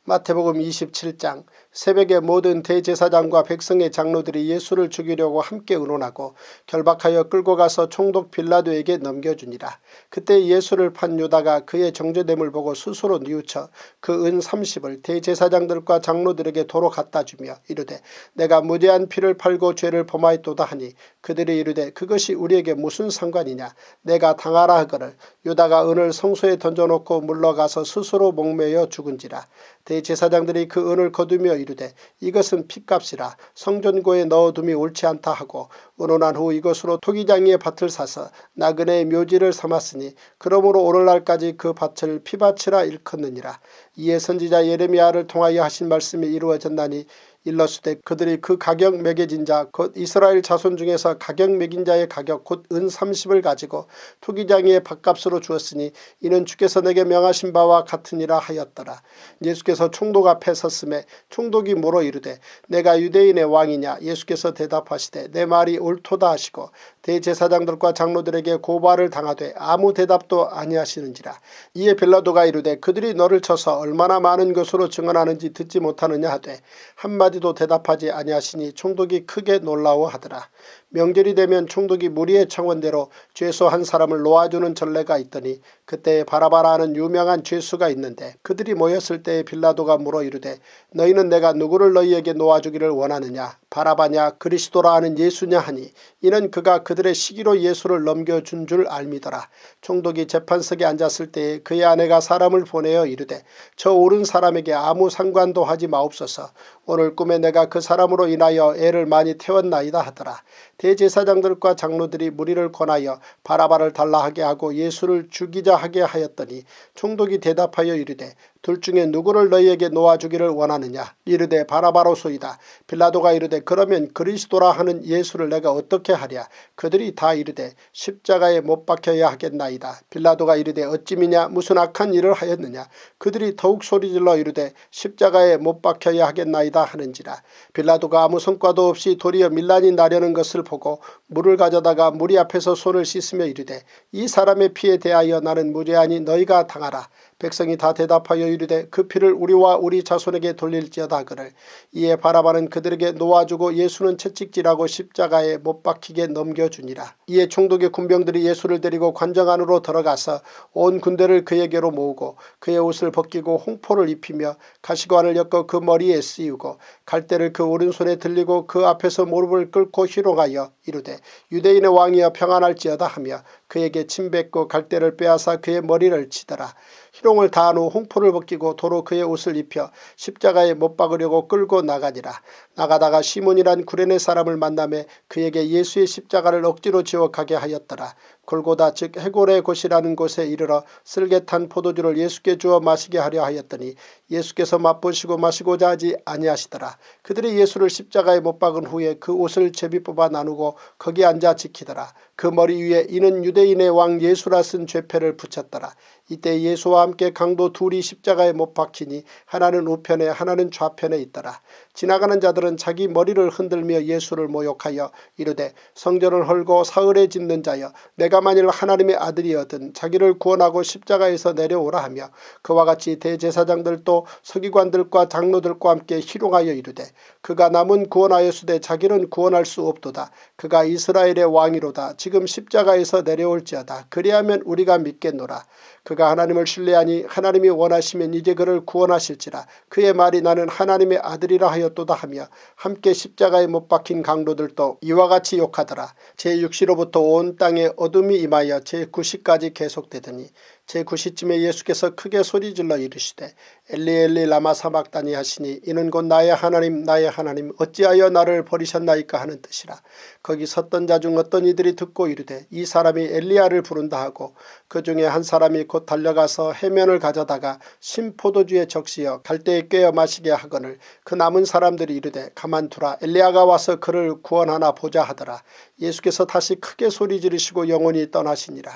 마태복음 27장. 새벽에 모든 대제사장과 백성의 장로들이 예수를 죽이려고 함께 의논하고 결박하여 끌고 가서 총독 빌라도에게 넘겨주니라. 그때 예수를 판 유다가 그의 정죄됨을 보고 스스로 뉘우쳐 그 은 30을 대제사장들과 장로들에게 도로 갖다 주며 이르되 내가 무죄한 피를 팔고 죄를 범하였도다 하니 그들이 이르되 그것이 우리에게 무슨 상관이냐. 내가 당하라 하거늘 유다가 은을 성소에 던져놓고 물러가서 스스로 목매어 죽은지라. 대제사장들이 그 은을 거두며 이르되 이것은 핏값이라 성전고에 넣어둠이 옳지 않다 하고 의논한 후 이것으로 토기장이의 밭을 사서 나그네의 묘지를 삼았으니 그러므로 오늘날까지 그 밭을 피밭이라 일컫느니라. 이에 선지자 예레미야를 통하여 하신 말씀이 이루어졌나니 일러스되 그들이 그 가격 매겨진 자 곧 이스라엘 자손 중에서 가격 매긴 자의 가격 곧 은 30을 가지고 토기장이의 밭값으로 주었으니 이는 주께서 내게 명하신 바와 같으니라 하였더라. 예수께서 총독 앞에 섰음에 총독이 물어 이르되 내가 유대인의 왕이냐. 예수께서 대답하시되 내 말이 옳도다 하시고 대제사장들과 장로들에게 고발을 당하되 아무 대답도 아니하시는지라. 이에 빌라도가 이르되 그들이 너를 쳐서 얼마나 많은 것으로 증언하는지 듣지 못하느냐 하되 한마디도 대답하지 아니하시니 총독이 크게 놀라워하더라. 명절이 되면 총독이 무리의 청원대로 죄수 한 사람을 놓아주는 전례가 있더니 그때 바라바라 하는 유명한 죄수가 있는데 그들이 모였을 때에 빌라도가 물어 이르되 너희는 내가 누구를 너희에게 놓아주기를 원하느냐. 바라바냐 그리스도라 하는 예수냐 하니 이는 그가 그들의 시기로 예수를 넘겨준 줄 알미더라. 총독이 재판석에 앉았을 때에 그의 아내가 사람을 보내어 이르되 저 옳은 사람에게 아무 상관도 하지 마옵소서. 오늘 꿈에 내가 그 사람으로 인하여 애를 많이 태웠나이다 하더라. 대제사장들과 장로들이 무리를 권하여 바라바를 달라 하게 하고 예수를 죽이자 하게 하였더니 총독이 대답하여 이르되 둘 중에 누구를 너희에게 놓아주기를 원하느냐. 이르되 바라바로소이다. 빌라도가 이르되 그러면 그리스도라 하는 예수를 내가 어떻게 하랴. 그들이 다 이르되 십자가에 못 박혀야 하겠나이다. 빌라도가 이르되 어찌미냐 무슨 악한 일을 하였느냐. 그들이 더욱 소리질러 이르되 십자가에 못 박혀야 하겠나이다 하는지라. 빌라도가 아무 성과도 없이 도리어 밀란이 나려는 것을 보고 물을 가져다가 무리 앞에서 손을 씻으며 이르되 이 사람의 피에 대하여 나는 무죄하니 너희가 당하라. 백성이 다 대답하여 이르되 그 피를 우리와 우리 자손에게 돌릴지어다 하거늘 이에 바라바는 그들에게 놓아주고 예수는 채찍질하고 십자가에 못 박히게 넘겨주니라. 이에 총독의 군병들이 예수를 데리고 관정 안으로 들어가서 온 군대를 그에게로 모으고 그의 옷을 벗기고 홍포를 입히며 가시관을 엮어 그 머리에 씌우고 갈대를 그 오른손에 들리고 그 앞에서 무릎을 꿇고 희롱하여 이르되 유대인의 왕이여 평안할지어다 하며 그에게 침 뱉고 갈대를 빼앗아 그의 머리를 치더라. 희롱을 다한 후 홍포를 벗기고 도로 그의 옷을 입혀 십자가에 못 박으려고 끌고 나가니라. 나가다가 시몬이란 구레네 사람을 만나매 그에게 예수의 십자가를 억지로 지옥하게 하였더라. 골고다 즉 해골의 곳이라는 곳에 이르러 쓸개탄 포도주를 예수께 주어 마시게 하려 하였더니 예수께서 맛보시고 마시고자 하지 아니하시더라. 그들이 예수를 십자가에 못 박은 후에 그 옷을 제비 뽑아 나누고 거기 앉아 지키더라. 그 머리 위에 이는 유대인의 왕 예수라 쓴 죄패를 붙였더라. 이때 예수와 함께 강도 둘이 십자가에 못 박히니 하나는 우편에 하나는 좌편에 있더라. 지나가는 자들은 자기 머리를 흔들며 예수를 모욕하여 이르되 성전을 헐고 사흘에 짓는 자여 내가 만일 하나님의 아들이어든 자기를 구원하고 십자가에서 내려오라 하며 그와 같이 대제사장들도 서기관들과 장로들과 함께 희롱하여 이르되 그가 남은 구원하였으되 자기는 구원할 수 없도다. 그가 이스라엘의 왕이로다. 지금 십자가에서 내려올지어다. 그리하면 우리가 믿겠노라. 그가 하나님을 신뢰하니 하나님이 원하시면 이제 그를 구원하실지라. 그의 말이 나는 하나님의 아들이라 하였도다 하며 함께 십자가에 못 박힌 강도들도 이와 같이 욕하더라. 제6시로부터 온 땅에 어둠이 임하여 제9시까지 계속되더니 제9시쯤에 예수께서 크게 소리질러 이르시되 엘리 엘리 라마 사박다니 하시니 이는 곧 나의 하나님 나의 하나님 어찌하여 나를 버리셨나이까 하는 뜻이라. 거기 섰던 자 중 어떤 이들이 듣고 이르되 이 사람이 엘리야를 부른다 하고 그 중에 한 사람이 곧 달려가서 해면을 가져다가 신포도주에 적시어 갈대에 꿰어 마시게 하거늘 그 남은 사람들이 이르되 가만두라 엘리야가 와서 그를 구원하나 보자 하더라. 예수께서 다시 크게 소리 지르시고 영원히 떠나시니라.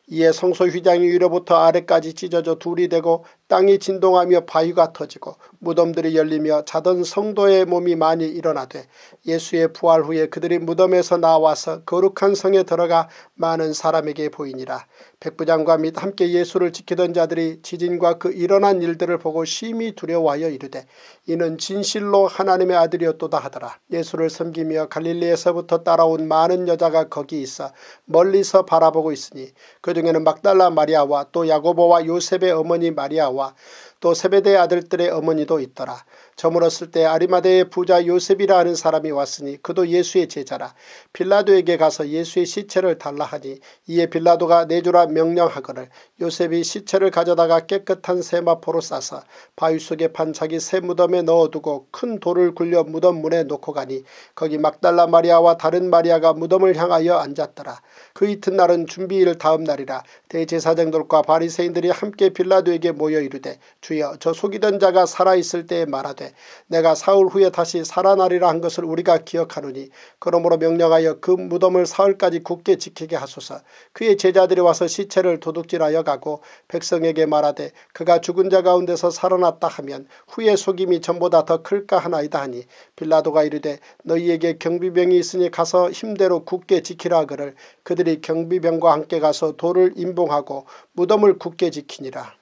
이에 성소 휘장이 위로부터 아래까지 찢어져 둘이 되고 땅이 진동하며 바위가 터지고 무덤들이 열리며 자던 성도의 몸이 많이 일어나되 예수의 부활 후에 그들이 무덤에서 나와서 거룩한 성에 들어가 많은 사람에게 보이니라. 백부장과 및 함께 예수를 지키던 자들이 지진과 그 일어난 일들을 보고 심히 두려워하여 이르되 이는 진실로 하나님의 아들이었도다 하더라. 예수를 섬기며 갈릴리에서부터 따라온 많은 여자가 거기 있어 멀리서 바라보고 있으니 그 중에는 막달라 마리아와 또 야고보와 요셉의 어머니 마리아와 또 세베대의 아들들의 어머니도 있더라. 저물었을 때 아리마대의 부자 요셉이라 하는 사람이 왔으니 그도 예수의 제자라. 빌라도에게 가서 예수의 시체를 달라 하니 이에 빌라도가 내주라 명령하거늘 요셉이 시체를 가져다가 깨끗한 세마포로 싸서 바위 속에 판 자기 새 무덤에 넣어두고 큰 돌을 굴려 무덤 문에 놓고 가니 거기 막달라 마리아와 다른 마리아가 무덤을 향하여 앉았더라. 그 이튿날은 준비일 다음 날이라. 대제사장들과 바리새인들이 함께 빌라도에게 모여 이르되 주여 저 속이던 자가 살아있을 때에 말하되 내가 사흘 후에 다시 살아나리라 한 것을 우리가 기억하노니 그러므로 명령하여 그 무덤을 사흘까지 굳게 지키게 하소서. 그의 제자들이 와서 시체를 도둑질하여 가고 백성에게 말하되 그가 죽은 자 가운데서 살아났다 하면 후에 속임이 전보다 더 클까 하나이다 하니 빌라도가 이르되 너희에게 경비병이 있으니 가서 힘대로 굳게 지키라 하거늘 그들이 경비병과 함께 가서 돌을 임봉하고 무덤을 굳게 지키니라.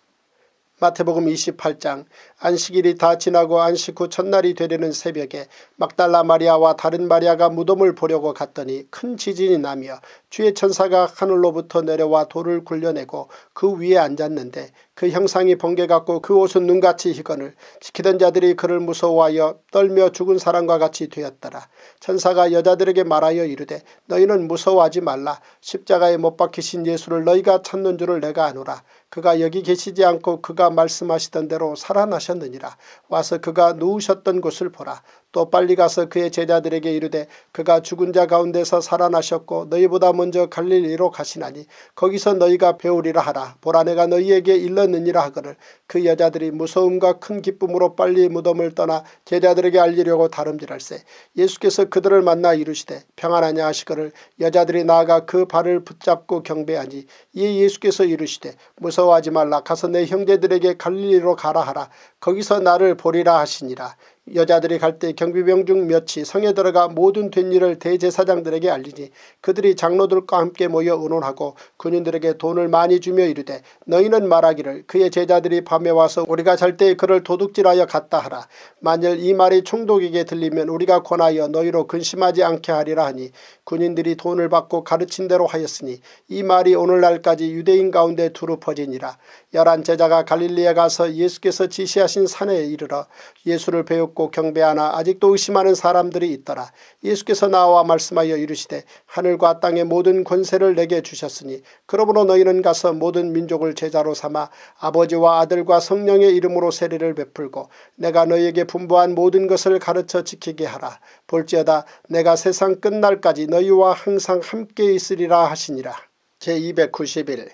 마태복음 28장. 안식일이 다 지나고 안식 후 첫날이 되려는 새벽에 막달라 마리아와 다른 마리아가 무덤을 보려고 갔더니 큰 지진이 나며 주의 천사가 하늘로부터 내려와 돌을 굴려내고 그 위에 앉았는데 그 형상이 번개 같고 그 옷은 눈같이 희거늘 지키던 자들이 그를 무서워하여 떨며 죽은 사람과 같이 되었더라. 천사가 여자들에게 말하여 이르되 너희는 무서워하지 말라. 십자가에 못 박히신 예수를 너희가 찾는 줄을 내가 아노라. 그가 여기 계시지 않고 그가 말씀하시던 대로 살아나셨느니라. 와서 그가 누우셨던 곳을 보라. 또 빨리 가서 그의 제자들에게 이르되 그가 죽은 자 가운데서 살아나셨고 너희보다 먼저 갈릴리로 가시나니 거기서 너희가 배우리라 하라. 보라 내가 너희에게 일렀느니라 하거늘 그 여자들이 무서움과 큰 기쁨으로 빨리 무덤을 떠나 제자들에게 알리려고 다름질할세. 예수께서 그들을 만나 이르시되 평안하냐 하시거늘 여자들이 나아가 그 발을 붙잡고 경배하니 이에 예수께서 이르시되 무서워하지 말라. 가서 내 형제들에게 갈릴리로 가라 하라. 거기서 나를 보리라 하시니라. 여자들이 갈 때 경비병 중 몇이 성에 들어가 모든 된 일을 대제사장들에게 알리니 그들이 장로들과 함께 모여 의논하고 군인들에게 돈을 많이 주며 이르되 너희는 말하기를 그의 제자들이 밤에 와서 우리가 잘 때 그를 도둑질하여 갔다 하라. 만일 이 말이 총독에게 들리면 우리가 권하여 너희로 근심하지 않게 하리라 하니 군인들이 돈을 받고 가르친 대로 하였으니 이 말이 오늘날까지 유대인 가운데 두루 퍼지니라. 11 제자가 갈릴리에 가서 예수께서 지시하신 산에 이르러 예수를 배웠고 경배하나 아직도 의심하는 사람들이 있더라. 예수께서 나와 말씀하여 이르시되 하늘과 땅의 모든 권세를 내게 주셨으니 그러므로 너희는 가서 모든 민족을 제자로 삼아 아버지와 아들과 성령의 이름으로 세례를 베풀고 내가 너희에게 분부한 모든 것을 가르쳐 지키게 하라. 볼지어다 내가 세상 끝날까지 너희와 항상 함께 있으리라 하시니라. 제291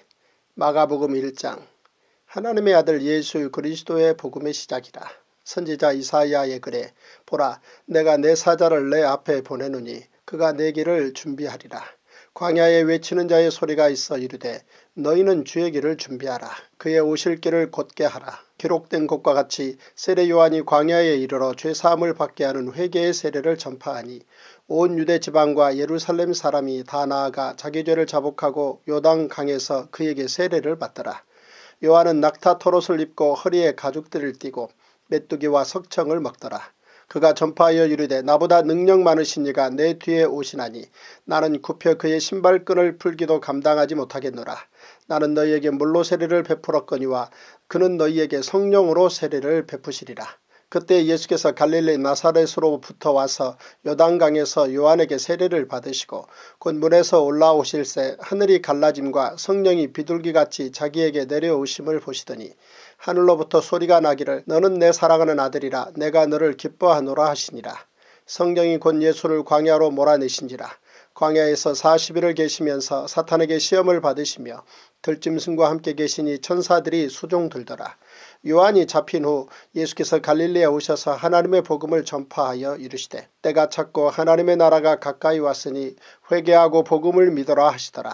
마가복음 1장. 하나님의 아들 예수 그리스도의 복음의 시작이라. 선지자 이사야의 글에 보라 내가 내 사자를 내 앞에 보내노니 그가 내 길을 준비하리라. 광야에 외치는 자의 소리가 있어 이르되 너희는 주의 길을 준비하라. 그의 오실 길을 곧게 하라. 기록된 것과 같이 세례 요한이 광야에 이르러 죄사함을 받게 하는 회개의 세례를 전파하니 온 유대 지방과 예루살렘 사람이 다 나아가 자기 죄를 자복하고 요단 강에서 그에게 세례를 받더라. 요한은 낙타 털옷을 입고 허리에 가죽들을 띠고 메뚜기와 석청을 먹더라. 그가 전파하여 이르되 나보다 능력 많으신 이가 내 뒤에 오시나니 나는 굽혀 그의 신발끈을 풀기도 감당하지 못하겠노라. 나는 너희에게 물로 세례를 베풀었거니와 그는 너희에게 성령으로 세례를 베푸시리라. 그때 예수께서 갈릴리 나사렛으로부터 와서 요단강에서 요한에게 세례를 받으시고 곧 물에서 올라오실새 하늘이 갈라짐과 성령이 비둘기같이 자기에게 내려오심을 보시더니 하늘로부터 소리가 나기를 너는 내 사랑하는 아들이라 내가 너를 기뻐하노라 하시니라. 성령이 곧 예수를 광야로 몰아내신지라. 광야에서 40일을 계시면서 사탄에게 시험을 받으시며 들짐승과 함께 계시니 천사들이 수종 들더라. 요한이 잡힌 후 예수께서 갈릴리에 오셔서 하나님의 복음을 전파하여 이르시되 때가 찼고 하나님의 나라가 가까이 왔으니 회개하고 복음을 믿어라 하시더라.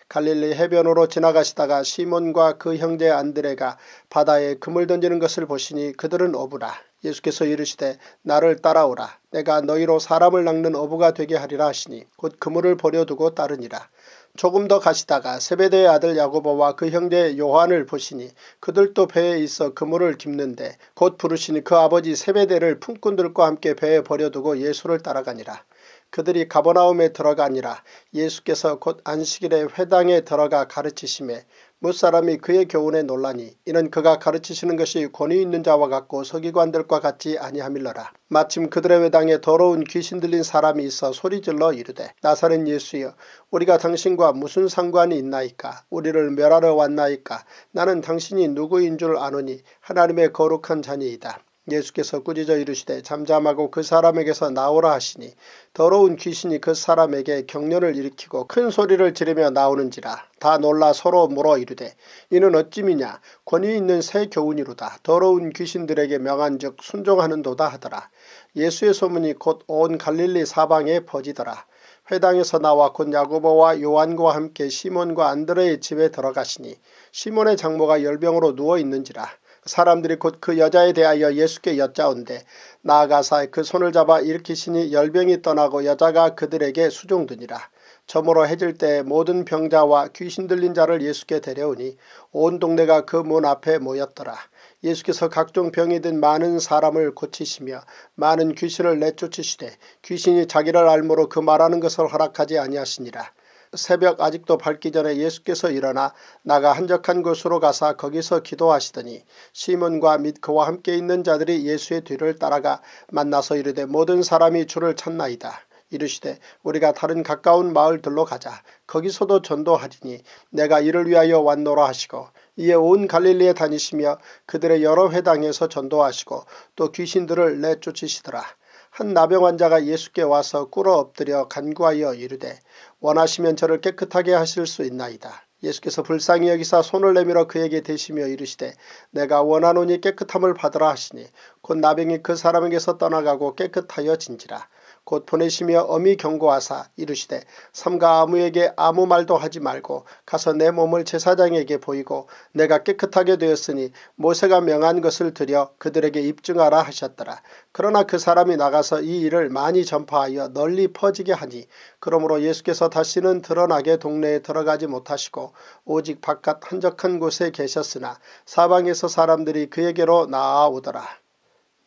갈릴리 해변으로 지나가시다가 시몬과 그 형제 안드레가 바다에 그물 던지는 것을 보시니 그들은 어부라. 예수께서 이르시되 나를 따라오라. 내가 너희로 사람을 낚는 어부가 되게 하리라 하시니 곧 그물을 버려두고 따르니라. 조금 더 가시다가 세베대의 아들 야고보와 그 형제 요한을 보시니 그들도 배에 있어 그물을 깁는데 곧 부르시니 그 아버지 세베대를 품꾼들과 함께 배에 버려두고 예수를 따라가니라. 그들이 가버나움에 들어가니라. 예수께서 곧 안식일에 회당에 들어가 가르치시매 무사람이 그의 교훈에 놀라니 이는 그가 가르치시는 것이 권위 있는 자와 같고 서기관들과 같지 아니함일러라. 마침 그들의 회당에 더러운 귀신 들린 사람이 있어 소리질러 이르되 나사렛 예수여 우리가 당신과 무슨 상관이 있나이까. 우리를 멸하러 왔나이까. 나는 당신이 누구인 줄 아노니 하나님의 거룩한 자니이다. 예수께서 꾸짖어 이르시되 잠잠하고 그 사람에게서 나오라 하시니 더러운 귀신이 그 사람에게 격려를 일으키고 큰 소리를 지르며 나오는지라. 다 놀라 서로 물어 이르되 이는 어찌미냐. 권위 있는 새 교훈이로다. 더러운 귀신들에게 명한즉 순종하는도다 하더라. 예수의 소문이 곧 온 갈릴리 사방에 퍼지더라. 회당에서 나와 곧 야고보와 요한과 함께 시몬과 안드레의 집에 들어가시니 시몬의 장모가 열병으로 누워있는지라. 사람들이 곧 그 여자에 대하여 예수께 여짜온대 나아가사 그 손을 잡아 일으키시니 열병이 떠나고 여자가 그들에게 수종드니라. 저물어 해질 때 모든 병자와 귀신 들린 자를 예수께 데려오니 온 동네가 그 문 앞에 모였더라. 예수께서 각종 병이 든 많은 사람을 고치시며 많은 귀신을 내쫓으시되 귀신이 자기를 알므로 그 말하는 것을 허락하지 아니하시니라. 새벽 아직도 밝기 전에 예수께서 일어나 나가 한적한 곳으로 가사 거기서 기도하시더니 시몬과 및 그와 함께 있는 자들이 예수의 뒤를 따라가 만나서 이르되 모든 사람이 주를 찾나이다. 이르시되 우리가 다른 가까운 마을들로 가자. 거기서도 전도하리니 내가 이를 위하여 왔노라 하시고 이에 온 갈릴리에 다니시며 그들의 여러 회당에서 전도하시고 또 귀신들을 내쫓으시더라. 한 나병 환자가 예수께 와서 꿇어 엎드려 간구하여 이르되 원하시면 저를 깨끗하게 하실 수 있나이다. 예수께서 불쌍히 여기사 손을 내밀어 그에게 대시며 이르시되 내가 원하노니 깨끗함을 받으라 하시니 곧 나병이 그 사람에게서 떠나가고 깨끗하여진지라. 곧 보내시며 엄히 경고하사 이르시되 삼가 아무에게 아무 말도 하지 말고 가서 내 몸을 제사장에게 보이고 내가 깨끗하게 되었으니 모세가 명한 것을 드려 그들에게 입증하라 하셨더라. 그러나 그 사람이 나가서 이 일을 많이 전파하여 널리 퍼지게 하니 그러므로 예수께서 다시는 드러나게 동네에 들어가지 못하시고 오직 바깥 한적한 곳에 계셨으나 사방에서 사람들이 그에게로 나아오더라.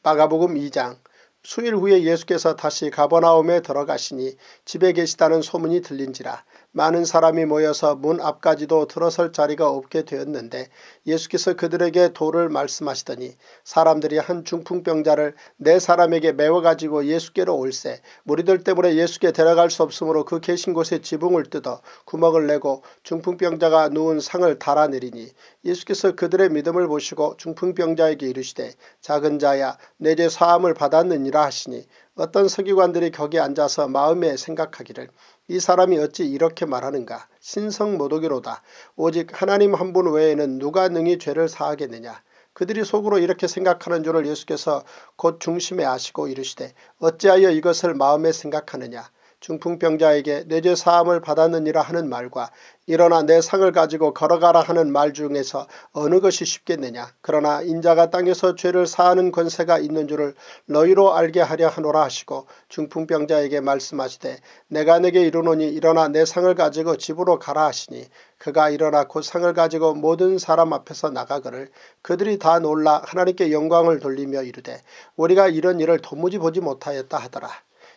마가복음 2장. 수일 후에 예수께서 다시 가버나움에 들어가시니 집에 계시다는 소문이 들린지라. 많은 사람이 모여서 문 앞까지도 들어설 자리가 없게 되었는데 예수께서 그들에게 도를 말씀하시더니 사람들이 한 중풍병자를 네 사람에게 메워가지고 예수께로 올세 무리들 때문에 예수께 데려갈 수 없으므로 그 계신 곳에 지붕을 뜯어 구멍을 내고 중풍병자가 누운 상을 달아내리니 예수께서 그들의 믿음을 보시고 중풍병자에게 이르시되 작은 자야 내 죄 사함을 받았느니라 하시니 어떤 서기관들이 거기 앉아서 마음에 생각하기를 이 사람이 어찌 이렇게 말하는가. 신성모독이로다. 오직 하나님 한 분 외에는 누가 능히 죄를 사하겠느냐. 그들이 속으로 이렇게 생각하는 줄을 예수께서 곧 중심에 아시고 이르시되 어찌하여 이것을 마음에 생각하느냐. 중풍병자에게 내 죄 사함을 받았느니라 하는 말과 일어나 내 상을 가지고 걸어가라 하는 말 중에서 어느 것이 쉽겠느냐. 그러나 인자가 땅에서 죄를 사하는 권세가 있는 줄을 너희로 알게 하려 하노라 하시고 중풍병자에게 말씀하시되 내가 내게 이르노니 일어나 내 상을 가지고 집으로 가라 하시니 그가 일어나 곧 상을 가지고 모든 사람 앞에서 나가거늘 그들이 다 놀라 하나님께 영광을 돌리며 이르되 우리가 이런 일을 도무지 보지 못하였다 하더라.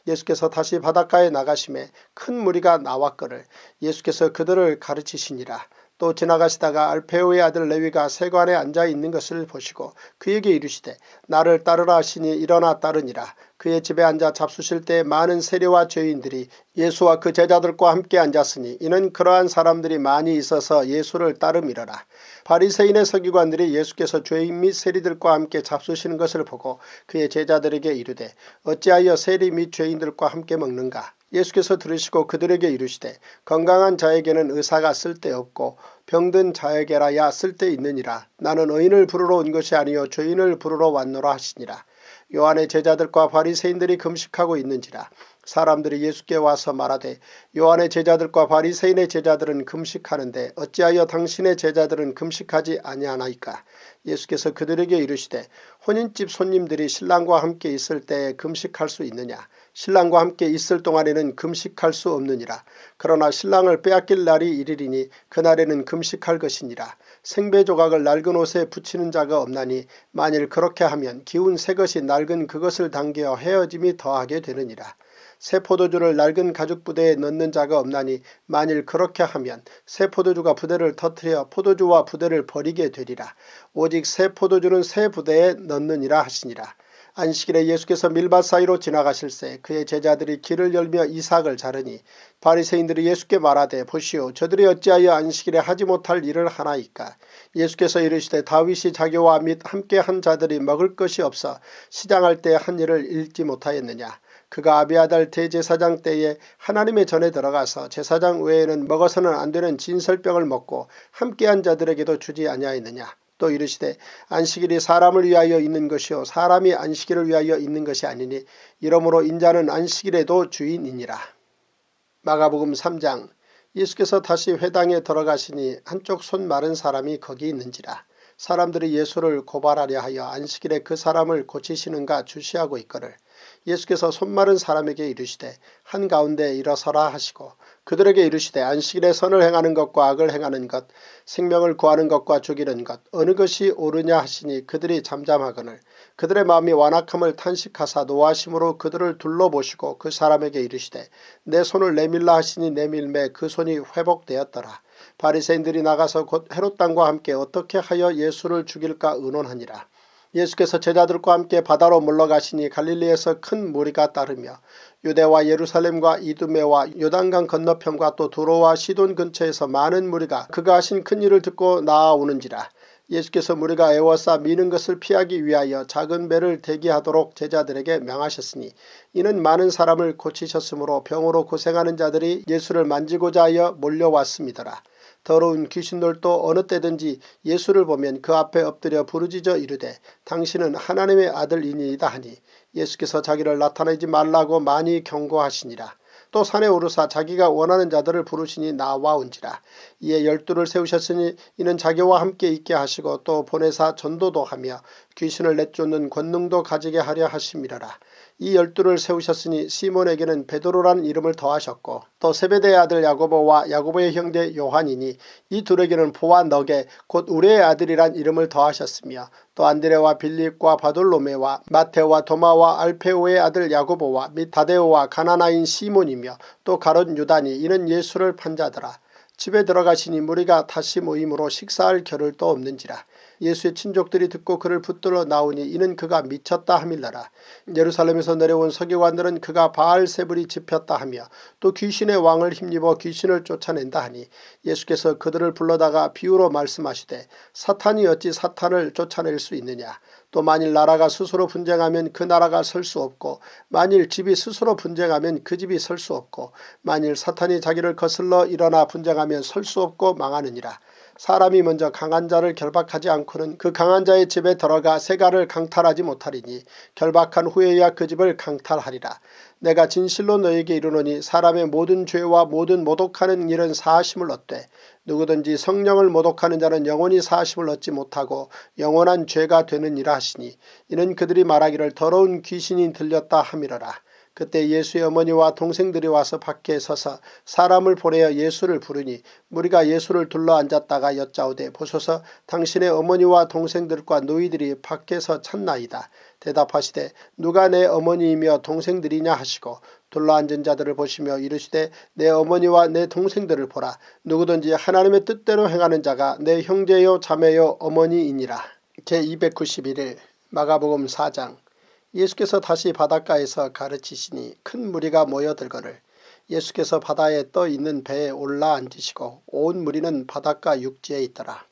예수께서 다시 바닷가에 나가심에 큰 무리가 나왔거늘 예수께서 그들을 가르치시니라. 또 지나가시다가 알페오의 아들 레위가 세관에 앉아있는 것을 보시고 그에게 이르시되 나를 따르라 하시니 일어나 따르니라. 그의 집에 앉아 잡수실 때 많은 세리와 죄인들이 예수와 그 제자들과 함께 앉았으니 이는 그러한 사람들이 많이 있어서 예수를 따름이러라. 바리새인의 서기관들이 예수께서 죄인 및 세리들과 함께 잡수시는 것을 보고 그의 제자들에게 이르되 어찌하여 세리 및 죄인들과 함께 먹는가. 예수께서 들으시고 그들에게 이르시되 건강한 자에게는 의사가 쓸데없고 병든 자에게라야 쓸데있느니라. 나는 의인을 부르러 온 것이 아니요 죄인을 부르러 왔노라 하시니라. 요한의 제자들과 바리새인들이 금식하고 있는지라. 사람들이 예수께 와서 말하되 요한의 제자들과 바리새인의 제자들은 금식하는데 어찌하여 당신의 제자들은 금식하지 아니하나이까. 예수께서 그들에게 이르시되 혼인집 손님들이 신랑과 함께 있을 때에 금식할 수 있느냐. 신랑과 함께 있을 동안에는 금식할 수 없느니라. 그러나 신랑을 빼앗길 날이 이르리니 그날에는 금식할 것이니라. 생배 조각을 낡은 옷에 붙이는 자가 없나니 만일 그렇게 하면 기운 새 것이 낡은 그것을 당겨 헤어짐이 더하게 되느니라. 새 포도주를 낡은 가죽 부대에 넣는 자가 없나니 만일 그렇게 하면 새 포도주가 부대를 터뜨려 포도주와 부대를 버리게 되리라. 오직 새 포도주는 새 부대에 넣느니라 하시니라. 안식일에 예수께서 밀밭 사이로 지나가실새 그의 제자들이 길을 열며 이삭을 자르니 바리새인들이 예수께 말하되 보시오 저들이 어찌하여 안식일에 하지 못할 일을 하나이까. 예수께서 이르시되 다윗이 자기와 및 함께 한 자들이 먹을 것이 없어 시장할 때 한 일을 잃지 못하였느냐. 그가 아비아달 대제사장 때에 하나님의 전에 들어가서 제사장 외에는 먹어서는 안 되는 진설병을 먹고 함께한 자들에게도 주지 아니하였느냐. 또 이르시되 안식일이 사람을 위하여 있는 것이요 사람이 안식일을 위하여 있는 것이 아니니 이러므로 인자는 안식일에도 주인이니라. 마가복음 3장. 예수께서 다시 회당에 들어가시니 한쪽 손 마른 사람이 거기 있는지라. 사람들이 예수를 고발하려 하여 안식일에 그 사람을 고치시는가 주시하고 있거늘 예수께서 손 마른 사람에게 이르시되 한가운데 일어서라 하시고 그들에게 이르시되 안식일에 선을 행하는 것과 악을 행하는 것 생명을 구하는 것과 죽이는 것 어느 것이 옳으냐 하시니 그들이 잠잠하거늘 그들의 마음이 완악함을 탄식하사 노하심으로 그들을 둘러보시고 그 사람에게 이르시되 내 손을 내밀라 하시니 내밀매 그 손이 회복되었더라. 바리새인들이 나가서 곧 헤롯 당과 함께 어떻게 하여 예수를 죽일까 의논하니라. 예수께서 제자들과 함께 바다로 물러가시니 갈릴리에서 큰 무리가 따르며 유대와 예루살렘과 이두메와 요단강 건너편과 또 두로와 시돈 근처에서 많은 무리가 그가 하신 큰 일을 듣고 나아오는지라. 예수께서 무리가 애워싸 미는 것을 피하기 위하여 작은 배를 대기하도록 제자들에게 명하셨으니 이는 많은 사람을 고치셨으므로 병으로 고생하는 자들이 예수를 만지고자 하여 몰려왔음이더라. 더러운 귀신들도 어느 때든지 예수를 보면 그 앞에 엎드려 부르짖어 이르되 당신은 하나님의 아들이니이다 하니 예수께서 자기를 나타내지 말라고 많이 경고하시니라. 또 산에 오르사 자기가 원하는 자들을 부르시니 나와온지라. 이에 12를 세우셨으니 이는 자기와 함께 있게 하시고 또 보내사 전도도 하며 귀신을 내쫓는 권능도 가지게 하려 하심이라라. 이 12를 세우셨으니 시몬에게는 베드로라는 이름을 더하셨고 또 세베대의 아들 야고보와 야고보의 형제 요한이니 이 둘에게는 보와 너게 곧 우레의 아들이란 이름을 더하셨으며 또 안드레와 빌립과 바돌로메와 마테오와 도마와 알페오의 아들 야고보와 및 다데오와 가나나인 시몬이며 또 가롯 유다니 이는 예수를 판 자더라. 집에 들어가시니 무리가 다시 모임으로 식사할 겨를도 없는지라. 예수의 친족들이 듣고 그를 붙들어 나오니 이는 그가 미쳤다 함일라라. 예루살렘에서 내려온 서기관들은 그가 바알세불이 집혔다 하며 또 귀신의 왕을 힘입어 귀신을 쫓아낸다 하니 예수께서 그들을 불러다가 비유로 말씀하시되 사탄이 어찌 사탄을 쫓아낼 수 있느냐. 또 만일 나라가 스스로 분쟁하면 그 나라가 설 수 없고 만일 집이 스스로 분쟁하면 그 집이 설 수 없고 만일 사탄이 자기를 거슬러 일어나 분쟁하면 설 수 없고 망하느니라. 사람이 먼저 강한 자를 결박하지 않고는 그 강한 자의 집에 들어가 세가를 강탈하지 못하리니 결박한 후에야 그 집을 강탈하리라. 내가 진실로 너에게 이르노니 사람의 모든 죄와 모든 모독하는 일은 사하심을 얻되 누구든지 성령을 모독하는 자는 영원히 사하심을 얻지 못하고 영원한 죄가 되느니라 하시니 이는 그들이 말하기를 더러운 귀신이 들렸다 함이러라. 그때 예수의 어머니와 동생들이 와서 밖에 서서 사람을 보내어 예수를 부르니 무리가 예수를 둘러 앉았다가 여짜오되 보소서 당신의 어머니와 동생들과 노이들이 밖에서 찾나이다. 대답하시되 누가 내 어머니이며 동생들이냐 하시고 둘러앉은 자들을 보시며 이르시되 내 어머니와 내 동생들을 보라. 누구든지 하나님의 뜻대로 행하는 자가 내 형제요 자매요 어머니이니라. 제291일 마가복음 4장. 예수께서 다시 바닷가에서 가르치시니 큰 무리가 모여들거늘 예수께서 바다에 떠 있는 배에 올라 앉으시고 온 무리는 바닷가 육지에 있더라.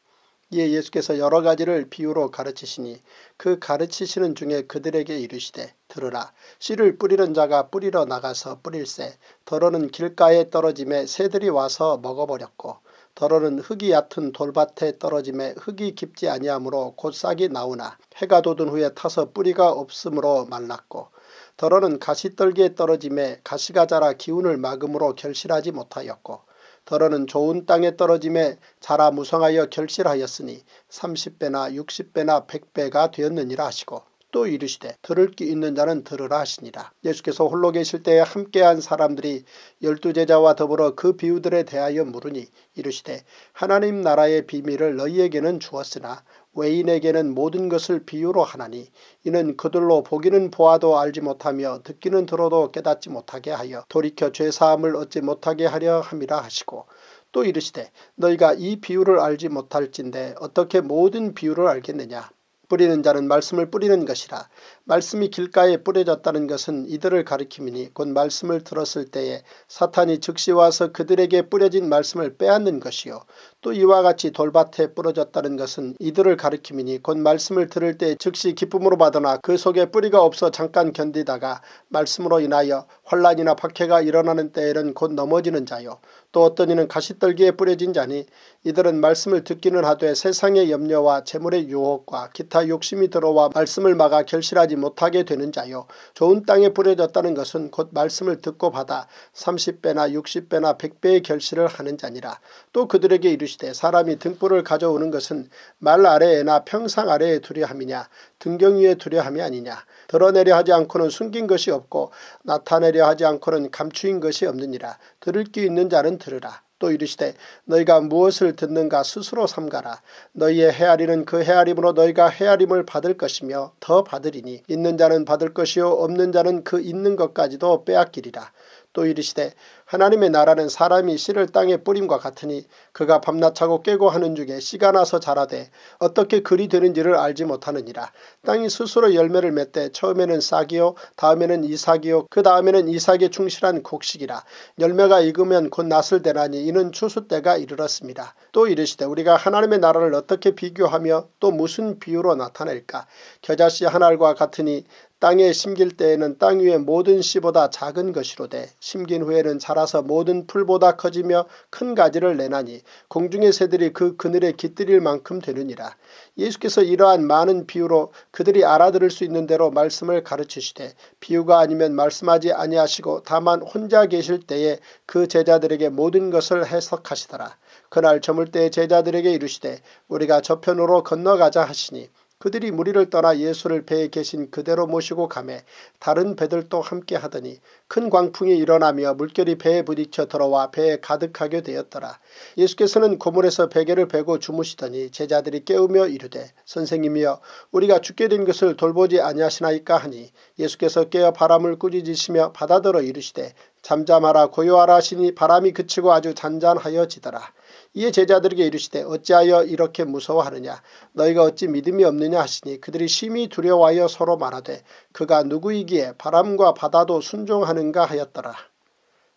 이에 예수께서 여러 가지를 비유로 가르치시니 그 가르치시는 중에 그들에게 이르시되 들으라. 씨를 뿌리는 자가 뿌리러 나가서 뿌릴새 더러는 길가에 떨어짐에 새들이 와서 먹어버렸고 더러는 흙이 얕은 돌밭에 떨어짐에 흙이 깊지 아니하므로 곧 싹이 나오나 해가 돋은 후에 타서 뿌리가 없으므로 말랐고 더러는 가시떨기에 떨어짐에 가시가 자라 기운을 막음으로 결실하지 못하였고 더러는 좋은 땅에 떨어짐에 자라 무성하여 결실하였으니 30배나 60배나 100배가 되었느니라 하시고 또 이르시되 들을 귀 있는 자는 들으라 하시니라. 예수께서 홀로 계실 때에 함께한 사람들이 12제자와 더불어 그 비유들에 대하여 물으니 이르시되 하나님 나라의 비밀을 너희에게는 주었으나 외인에게는 모든 것을 비유로 하나니 이는 그들로 보기는 보아도 알지 못하며 듣기는 들어도 깨닫지 못하게 하여 돌이켜 죄사함을 얻지 못하게 하려 함이라 하시고 또 이르시되 너희가 이 비유를 알지 못할진대 어떻게 모든 비유를 알겠느냐. 뿌리는 자는 말씀을 뿌리는 것이라. 말씀이 길가에 뿌려졌다는 것은 이들을 가리킴이니 곧 말씀을 들었을 때에 사탄이 즉시 와서 그들에게 뿌려진 말씀을 빼앗는 것이요. 또 이와 같이 돌밭에 뿌려졌다는 것은 이들을 가리킴이니 곧 말씀을 들을 때 즉시 기쁨으로 받으나 그 속에 뿌리가 없어 잠깐 견디다가 말씀으로 인하여 환난이나 박해가 일어나는 때에는 곧 넘어지는 자요. 또 어떤 이는 가시떨기에 뿌려진 자니 이들은 말씀을 듣기는 하되 세상의 염려와 재물의 유혹과 기타 욕심이 들어와 말씀을 막아 결실하지 못하게 되는 자요. 좋은 땅에 뿌려졌다는 것은 곧 말씀을 듣고 받아 30배나 60배나 100배의 결실을 하는 자니라. 또 그들에게 이르시되 사람이 등불을 가져오는 것은 말 아래에나 평상 아래에 두려 함이냐 등경 위에 두려 함이 아니냐. 드러내려 하지 않고는 숨긴 것이 없고 나타내려 하지 않고는 감추인 것이 없느니라. 들을 귀 있는 자는 들으라. 또 이르시되 너희가 무엇을 듣는가 스스로 삼가라. 너희의 헤아리는 그 헤아림으로 너희가 헤아림을 받을 것이며 더 받으리니 있는 자는 받을 것이요 없는 자는 그 있는 것까지도 빼앗기리라. 또 이르시되 하나님의 나라는 사람이 씨를 땅에 뿌림과 같으니 그가 밤낮 자고 깨고 하는 중에 씨가 나서 자라되 어떻게 글이 되는지를 알지 못하느니라. 땅이 스스로 열매를 맺되 처음에는 싹이요 다음에는 이삭이요 그 다음에는 이삭에 충실한 곡식이라. 열매가 익으면 곧 낫을 대나니 이는 추수 때가 이르렀습니다. 또 이르시되 우리가 하나님의 나라를 어떻게 비교하며 또 무슨 비유로 나타낼까. 겨자씨 한 알과 같으니 땅에 심길 때에는 땅 위의 모든 씨보다 작은 것이로되 심긴 후에는 자라서 모든 풀보다 커지며 큰 가지를 내나니 공중의 새들이 그 그늘에 깃들일 만큼 되느니라. 예수께서 이러한 많은 비유로 그들이 알아들을 수 있는 대로 말씀을 가르치시되 비유가 아니면 말씀하지 아니하시고 다만 혼자 계실 때에 그 제자들에게 모든 것을 해석하시더라. 그날 저물 때에 제자들에게 이르시되 우리가 저편으로 건너가자 하시니 그들이 무리를 떠나 예수를 배에 계신 그대로 모시고 가매 다른 배들도 함께 하더니 큰 광풍이 일어나며 물결이 배에 부딪혀 들어와 배에 가득하게 되었더라. 예수께서는 고물에서 베개를 베고 주무시더니 제자들이 깨우며 이르되 선생님이여 우리가 죽게 된 것을 돌보지 아니하시나이까 하니 예수께서 깨어 바람을 꾸짖으시며 바다더러 이르시되 잠잠하라 고요하라 하시니 바람이 그치고 아주 잔잔하여지더라. 이에 제자들에게 이르시되 어찌하여 이렇게 무서워하느냐 너희가 어찌 믿음이 없느냐 하시니 그들이 심히 두려워하여 서로 말하되 그가 누구이기에 바람과 바다도 순종하는가 하였더라.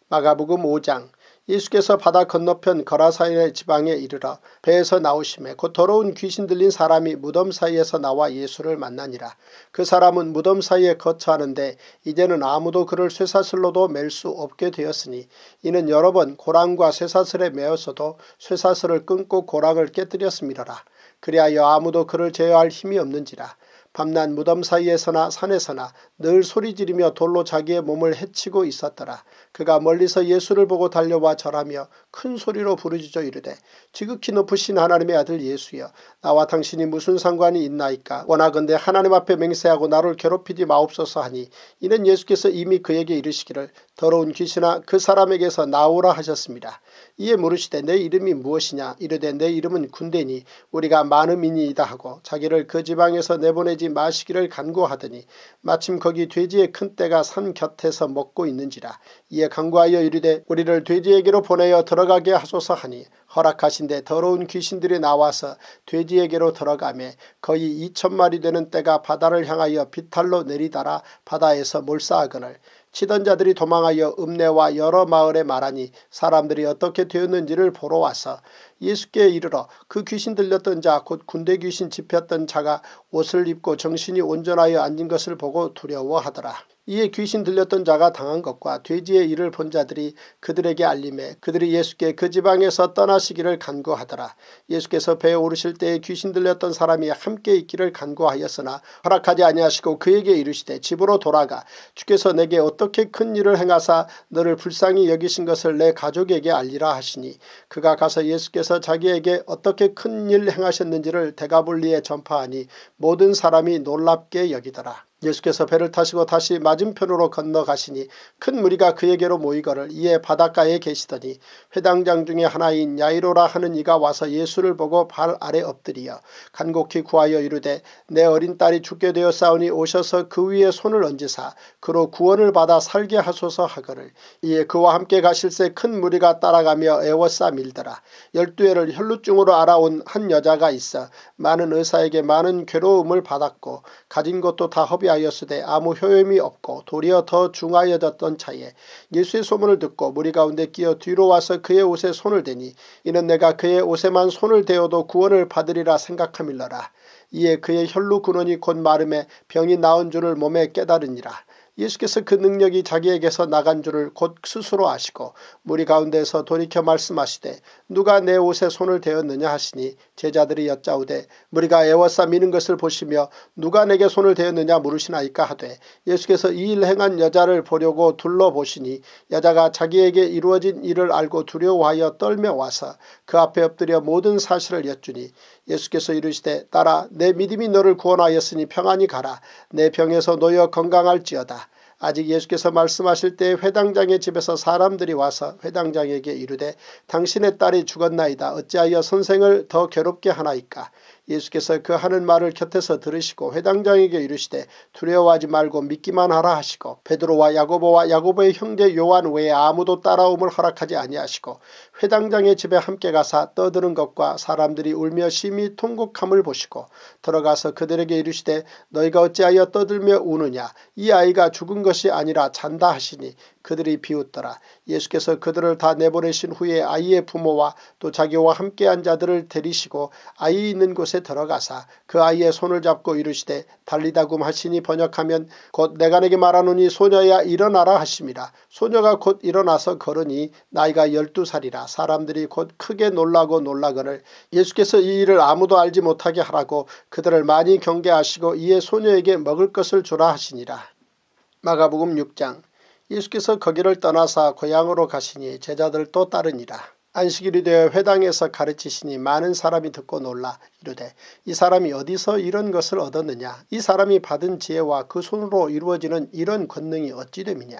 마가복음 5장. 예수께서 바다 건너편 거라사의 지방에 이르러 배에서 나오심에 곧 더러운 귀신 들린 사람이 무덤 사이에서 나와 예수를 만나니라. 그 사람은 무덤 사이에 거처하는데 이제는 아무도 그를 쇠사슬로도 맬 수 없게 되었으니 이는 여러 번 고랑과 쇠사슬에 매었어도 쇠사슬을 끊고 고랑을 깨뜨렸음이로라. 그리하여 아무도 그를 제어할 힘이 없는지라. 밤낮 무덤 사이에서나 산에서나 늘 소리지르며 돌로 자기의 몸을 해치고 있었더라. 그가 멀리서 예수를 보고 달려와 절하며 큰 소리로 부르짖어 이르되 지극히 높으신 하나님의 아들 예수여 나와 당신이 무슨 상관이 있나이까. 원하건대 하나님 앞에 맹세하고 나를 괴롭히지 마옵소서 하니 이는 예수께서 이미 그에게 이르시기를 더러운 귀신아 그 사람에게서 나오라 하셨습니다. 이에 물으시되 내 이름이 무엇이냐. 이르되 내 이름은 군대니 우리가 많음이니이다 하고 자기를 그 지방에서 내보내지 마시기를 간구하더니 마침 거기 돼지의 큰 떼가 산 곁에서 먹고 있는지라. 이에 간구하여 이르되 우리를 돼지에게로 보내어 들어가게 하소서 하니 허락하신데 더러운 귀신들이 나와서 돼지에게로 들어가매 거의 2,000마리 되는 떼가 바다를 향하여 비탈로 내리달아 바다에서 몰사하거늘 치던 자들이 도망하여 읍내와 여러 마을에 말하니 사람들이 어떻게 되었는지를 보러 와서 예수께 이르러 그 귀신 들렸던 자 곧 군대 귀신 집혔던 자가 옷을 입고 정신이 온전하여 앉은 것을 보고 두려워하더라. 이에 귀신 들렸던 자가 당한 것과 돼지의 일을 본 자들이 그들에게 알림해 그들이 예수께 그 지방에서 떠나시기를 간구하더라. 예수께서 배에 오르실 때에 귀신 들렸던 사람이 함께 있기를 간구하였으나 허락하지 아니하시고 그에게 이르시되 집으로 돌아가 주께서 내게 어떻게 큰 일을 행하사 너를 불쌍히 여기신 것을 내 가족에게 알리라 하시니 그가 가서 예수께서 자기에게 어떻게 큰 일 행하셨는지를 데가볼리에 전파하니 모든 사람이 놀랍게 여기더라. 예수께서 배를 타시고 다시 맞은편으로 건너가시니 큰 무리가 그에게로 모이거늘 이에 바닷가에 계시더니 회당장 중에 하나인 야이로라 하는 이가 와서 예수를 보고 발 아래 엎드리어 간곡히 구하여 이르되 내 어린 딸이 죽게 되었사오니 오셔서 그 위에 손을 얹으사 그로 구원을 받아 살게 하소서 하거늘 이에 그와 함께 가실새 큰 무리가 따라가며 애워싸 밀더라. 12해를 혈루증으로 알아온 한 여자가 있어 많은 의사에게 많은 괴로움을 받았고 가진 것도 다 허비하였으되 아무 효험이 없고 도리어 더 중하여졌던 차에 예수의 소문을 듣고 무리 가운데 끼어 뒤로 와서 그의 옷에 손을 대니 이는 내가 그의 옷에만 손을 대어도 구원을 받으리라 생각함일러라. 이에 그의 혈루 근원이 곧 마름에 병이 나은 줄을 몸에 깨달으니라. 예수께서 그 능력이 자기에게서 나간 줄을 곧 스스로 아시고 무리 가운데서 돌이켜 말씀하시되 누가 내 옷에 손을 대었느냐 하시니 제자들이 여짜오되 무리가 애워싸 미는 것을 보시며 누가 내게 손을 대었느냐 물으시나이까 하되 예수께서 이 일 행한 여자를 보려고 둘러보시니 여자가 자기에게 이루어진 일을 알고 두려워하여 떨며 와서 그 앞에 엎드려 모든 사실을 여쭈니 예수께서 이르시되 딸아 내 믿음이 너를 구원하였으니 평안히 가라. 내 병에서 놓여 건강할지어다. 아직 예수께서 말씀하실 때 회당장의 집에서 사람들이 와서 회당장에게 이르되 당신의 딸이 죽었나이다. 어찌하여 선생을 더 괴롭게 하나이까. 예수께서 그 하는 말을 곁에서 들으시고 회당장에게 이르시되 두려워하지 말고 믿기만 하라 하시고 베드로와 야고보와 야고보의 형제 요한 외에 아무도 따라옴을 허락하지 아니하시고 회당장의 집에 함께 가사 떠드는 것과 사람들이 울며 심히 통곡함을 보시고 들어가서 그들에게 이르시되 너희가 어찌하여 떠들며 우느냐. 이 아이가 죽은 것이 아니라 잔다 하시니 그들이 비웃더라. 예수께서 그들을 다 내보내신 후에 아이의 부모와 또 자기와 함께한 자들을 데리시고 아이 있는 곳에 들어가사 그 아이의 손을 잡고 이르시되 달리다굼 하시니 번역하면 곧 내가 내게 말하노니 소녀야 일어나라 하심이라. 소녀가 곧 일어나서 걸으니 나이가 12살이라. 사람들이 곧 크게 놀라고 놀라거늘 예수께서 이 일을 아무도 알지 못하게 하라고 그들을 많이 경계하시고 이에 소녀에게 먹을 것을 주라 하시니라. 마가복음 6장. 예수께서 거기를 떠나사 고향으로 가시니 제자들도 따르니라. 안식일이 되어 회당에서 가르치시니 많은 사람이 듣고 놀라 이르되 이 사람이 어디서 이런 것을 얻었느냐. 이 사람이 받은 지혜와 그 손으로 이루어지는 이런 권능이 어찌 됨이냐.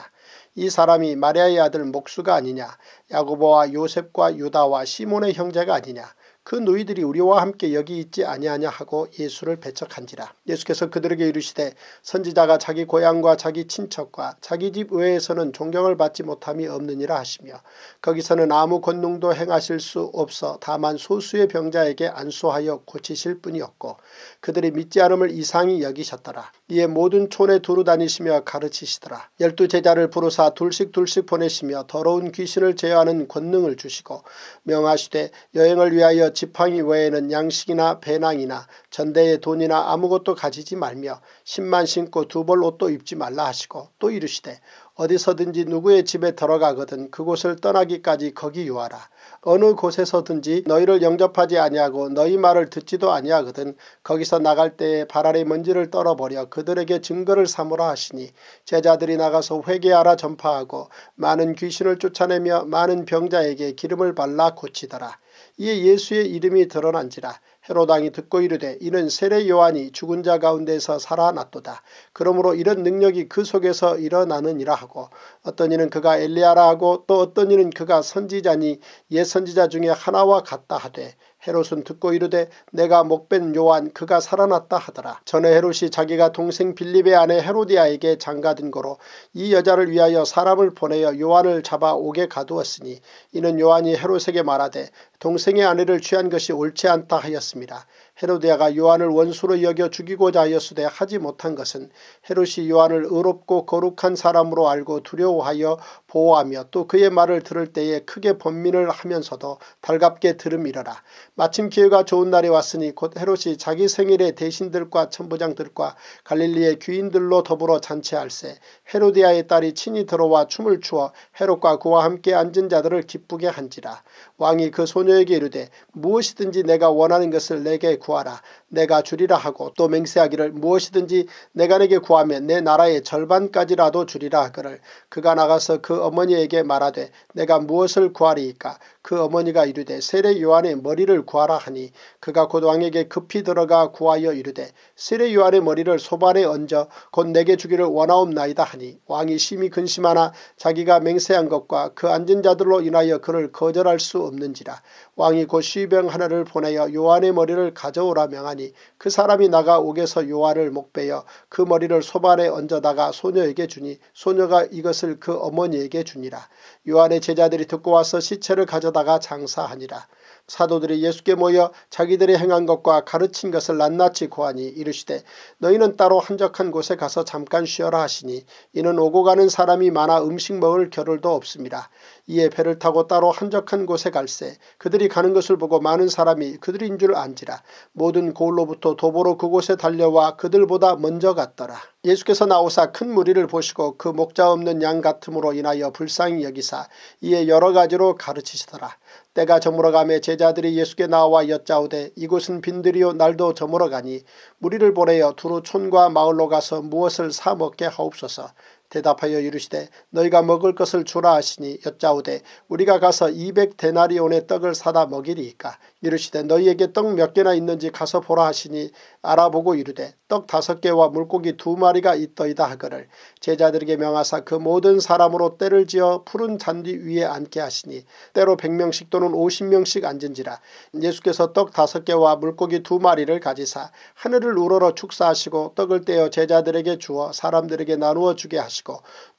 이 사람이 마리아의 아들 목수가 아니냐. 야고보와 요셉과 유다와 시몬의 형제가 아니냐. 그 너희들이 우리와 함께 여기 있지 아니하냐 하고 예수를 배척한지라. 예수께서 그들에게 이르시되 선지자가 자기 고향과 자기 친척과 자기 집 외에서는 존경을 받지 못함이 없느니라 하시며 거기서는 아무 권능도 행하실 수 없어 다만 소수의 병자에게 안수하여 고치실 뿐이었고 그들이 믿지 않음을 이상히 여기셨더라. 이에 모든 촌에 두루 다니시며 가르치시더라. 12 제자를 부르사 둘씩 보내시며 더러운 귀신을 제어하는 권능을 주시고 명하시되 여행을 위하여 지팡이 외에는 양식이나 배낭이나 전대의 돈이나 아무것도 가지지 말며 신만 신고 두 벌 옷도 입지 말라 하시고 또 이르시되 어디서든지 누구의 집에 들어가거든 그곳을 떠나기까지 거기 유하라. 어느 곳에서든지 너희를 영접하지 아니하고 너희 말을 듣지도 아니하거든 거기서 나갈 때에 발 아래 먼지를 떨어버려 그들에게 증거를 삼으라 하시니 제자들이 나가서 회개하라 전파하고 많은 귀신을 쫓아내며 많은 병자에게 기름을 발라 고치더라. 이에 예수의 이름이 드러난지라. 헤롯 왕이 듣고 이르되 이는 세례 요한이 죽은 자 가운데서 살아났도다. 그러므로 이런 능력이 그 속에서 일어나느니라 하고 어떤 이는 그가 엘리야라 하고 또 어떤 이는 그가 선지자니 옛 선지자 중에 하나와 같다 하되 헤롯은 듣고 이르되 내가 목벤 요한 그가 살아났다 하더라. 전에 헤롯이 자기가 동생 빌립의 아내 헤로디아에게 장가든 거로 이 여자를 위하여 사람을 보내어 요한을 잡아 옥에 가두었으니 이는 요한이 헤롯에게 말하되 동생의 아내를 취한 것이 옳지 않다 하였습니다. 헤로디아가 요한을 원수로 여겨 죽이고자 하였으되 하지 못한 것은 헤롯이 요한을 의롭고 거룩한 사람으로 알고 두려워하여 보호하며 또 그의 말을 들을 때에 크게 번민을 하면서도 달갑게 들음이러라. 마침 기회가 좋은 날이 왔으니 곧 헤롯이 자기 생일에 대신들과 천부장들과 갈릴리의 귀인들로 더불어 잔치할세 헤로디아의 딸이 친히 들어와 춤을 추어 헤롯과 그와 함께 앉은 자들을 기쁘게 한지라. 왕이 그 소녀에게 이르되 무엇이든지 내가 원하는 것을 내게 구하라. 내가 주리라 하고 또 맹세하기를 무엇이든지 내가 내게 구하면 내 나라의 절반까지라도 주리라 하거늘 그가 나가서 그 어머니에게 말하되 내가 무엇을 구하리이까. 그 어머니가 이르되 세례 요한의 머리를 구하라 하니 그가 곧 왕에게 급히 들어가 구하여 이르되 세례 요한의 머리를 소반에 얹어 곧 내게 주기를 원하옵나이다 하니 왕이 심히 근심하나 자기가 맹세한 것과 그 앉은 자들로 인하여 그를 거절할 수 없는지라. 왕이 곧 시병 하나를 보내어 요한의 머리를 가져오라 명하니 그 사람이 나가 옥에서 요한을 목베어 그 머리를 소반에 얹어다가 소녀에게 주니 소녀가 이것을 그 어머니에게 주니라. 요한의 제자들이 듣고 와서 시체를 가져다가 장사하니라. 사도들이 예수께 모여 자기들이 행한 것과 가르친 것을 낱낱이 고하니 이르시되 너희는 따로 한적한 곳에 가서 잠깐 쉬어라 하시니 이는 오고 가는 사람이 많아 음식 먹을 겨를도 없습니다. 이에 배를 타고 따로 한적한 곳에 갈새 그들이 가는 것을 보고 많은 사람이 그들인 줄 안지라. 모든 고을로부터 도보로 그곳에 달려와 그들보다 먼저 갔더라. 예수께서 나오사 큰 무리를 보시고 그 목자 없는 양 같음으로 인하여 불쌍히 여기사 이에 여러 가지로 가르치시더라. 때가 저물어가매 제자들이 예수께 나와 여짜오되 이곳은 빈들이요 날도 저물어가니 무리를 보내어 두루 촌과 마을로 가서 무엇을 사 먹게 하옵소서. 대답하여 이르시되 너희가 먹을 것을 주라 하시니 여짜오되 우리가 가서 200데나리온의 떡을 사다 먹이리이까. 이르시되 너희에게 떡 몇 개나 있는지 가서 보라 하시니 알아보고 이르되 떡 5개와 물고기 2마리가 있더이다 하거늘 제자들에게 명하사 그 모든 사람으로 떼를 지어 푸른 잔디 위에 앉게 하시니 때로 100명씩 또는 50명씩 앉은지라. 예수께서 떡 5개와 물고기 2마리를 가지사 하늘을 우러러 축사하시고 떡을 떼어 제자들에게 주어 사람들에게 나누어 주게 하시고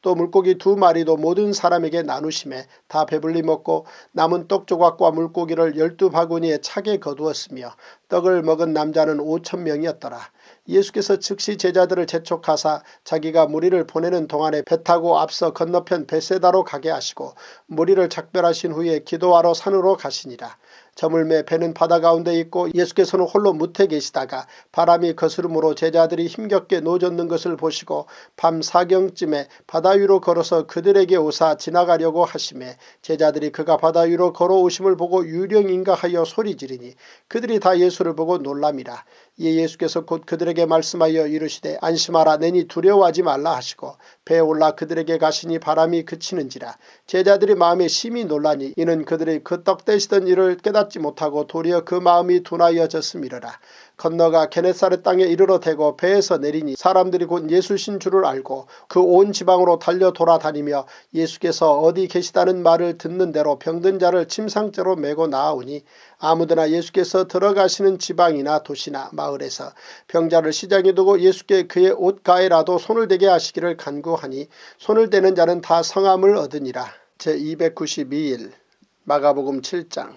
또 물고기 2마리도 모든 사람에게 나누심에 다 배불리 먹고 남은 떡 조각과 물고기를 12바구니에 차게 거두었으며 떡을 먹은 남자는 5,000명이었더라. 예수께서 즉시 제자들을 재촉하사 자기가 무리를 보내는 동안에 배 타고 앞서 건너편 베세다로 가게 하시고 무리를 작별하신 후에 기도하러 산으로 가시니라. 저물매 배는 바다 가운데 있고 예수께서는 홀로 무태 계시다가 바람이 거스름으로 제자들이 힘겹게 노젓는 것을 보시고 밤 4경쯤에 바다 위로 걸어서 그들에게 오사 지나가려고 하시매 제자들이 그가 바다 위로 걸어오심을 보고 유령인가 하여 소리지르니 그들이 다 예수를 보고 놀람이라. 이에 예수께서 곧 그들에게 말씀하여 이르시되 안심하라 내니 두려워하지 말라 하시고 배에 올라 그들에게 가시니 바람이 그치는지라. 제자들이 마음에 심히 놀라니 이는 그들이 그 떡 떼시던 일을 깨닫지 못하고 도리어 그 마음이 둔하여졌음이러라. 건너가 게네사렛 땅에 이르러 대고 배에서 내리니 사람들이 곧 예수신 줄을 알고 그 온 지방으로 달려 돌아다니며 예수께서 어디 계시다는 말을 듣는 대로 병든 자를 침상째로 메고 나아오니 아무데나 예수께서 들어가시는 지방이나 도시나 마을에서 병자를 시장에 두고 예수께 그의 옷가에라도 손을 대게 하시기를 간구하니 손을 대는 자는 다 성함을 얻으니라. 제292일 마가복음 7장.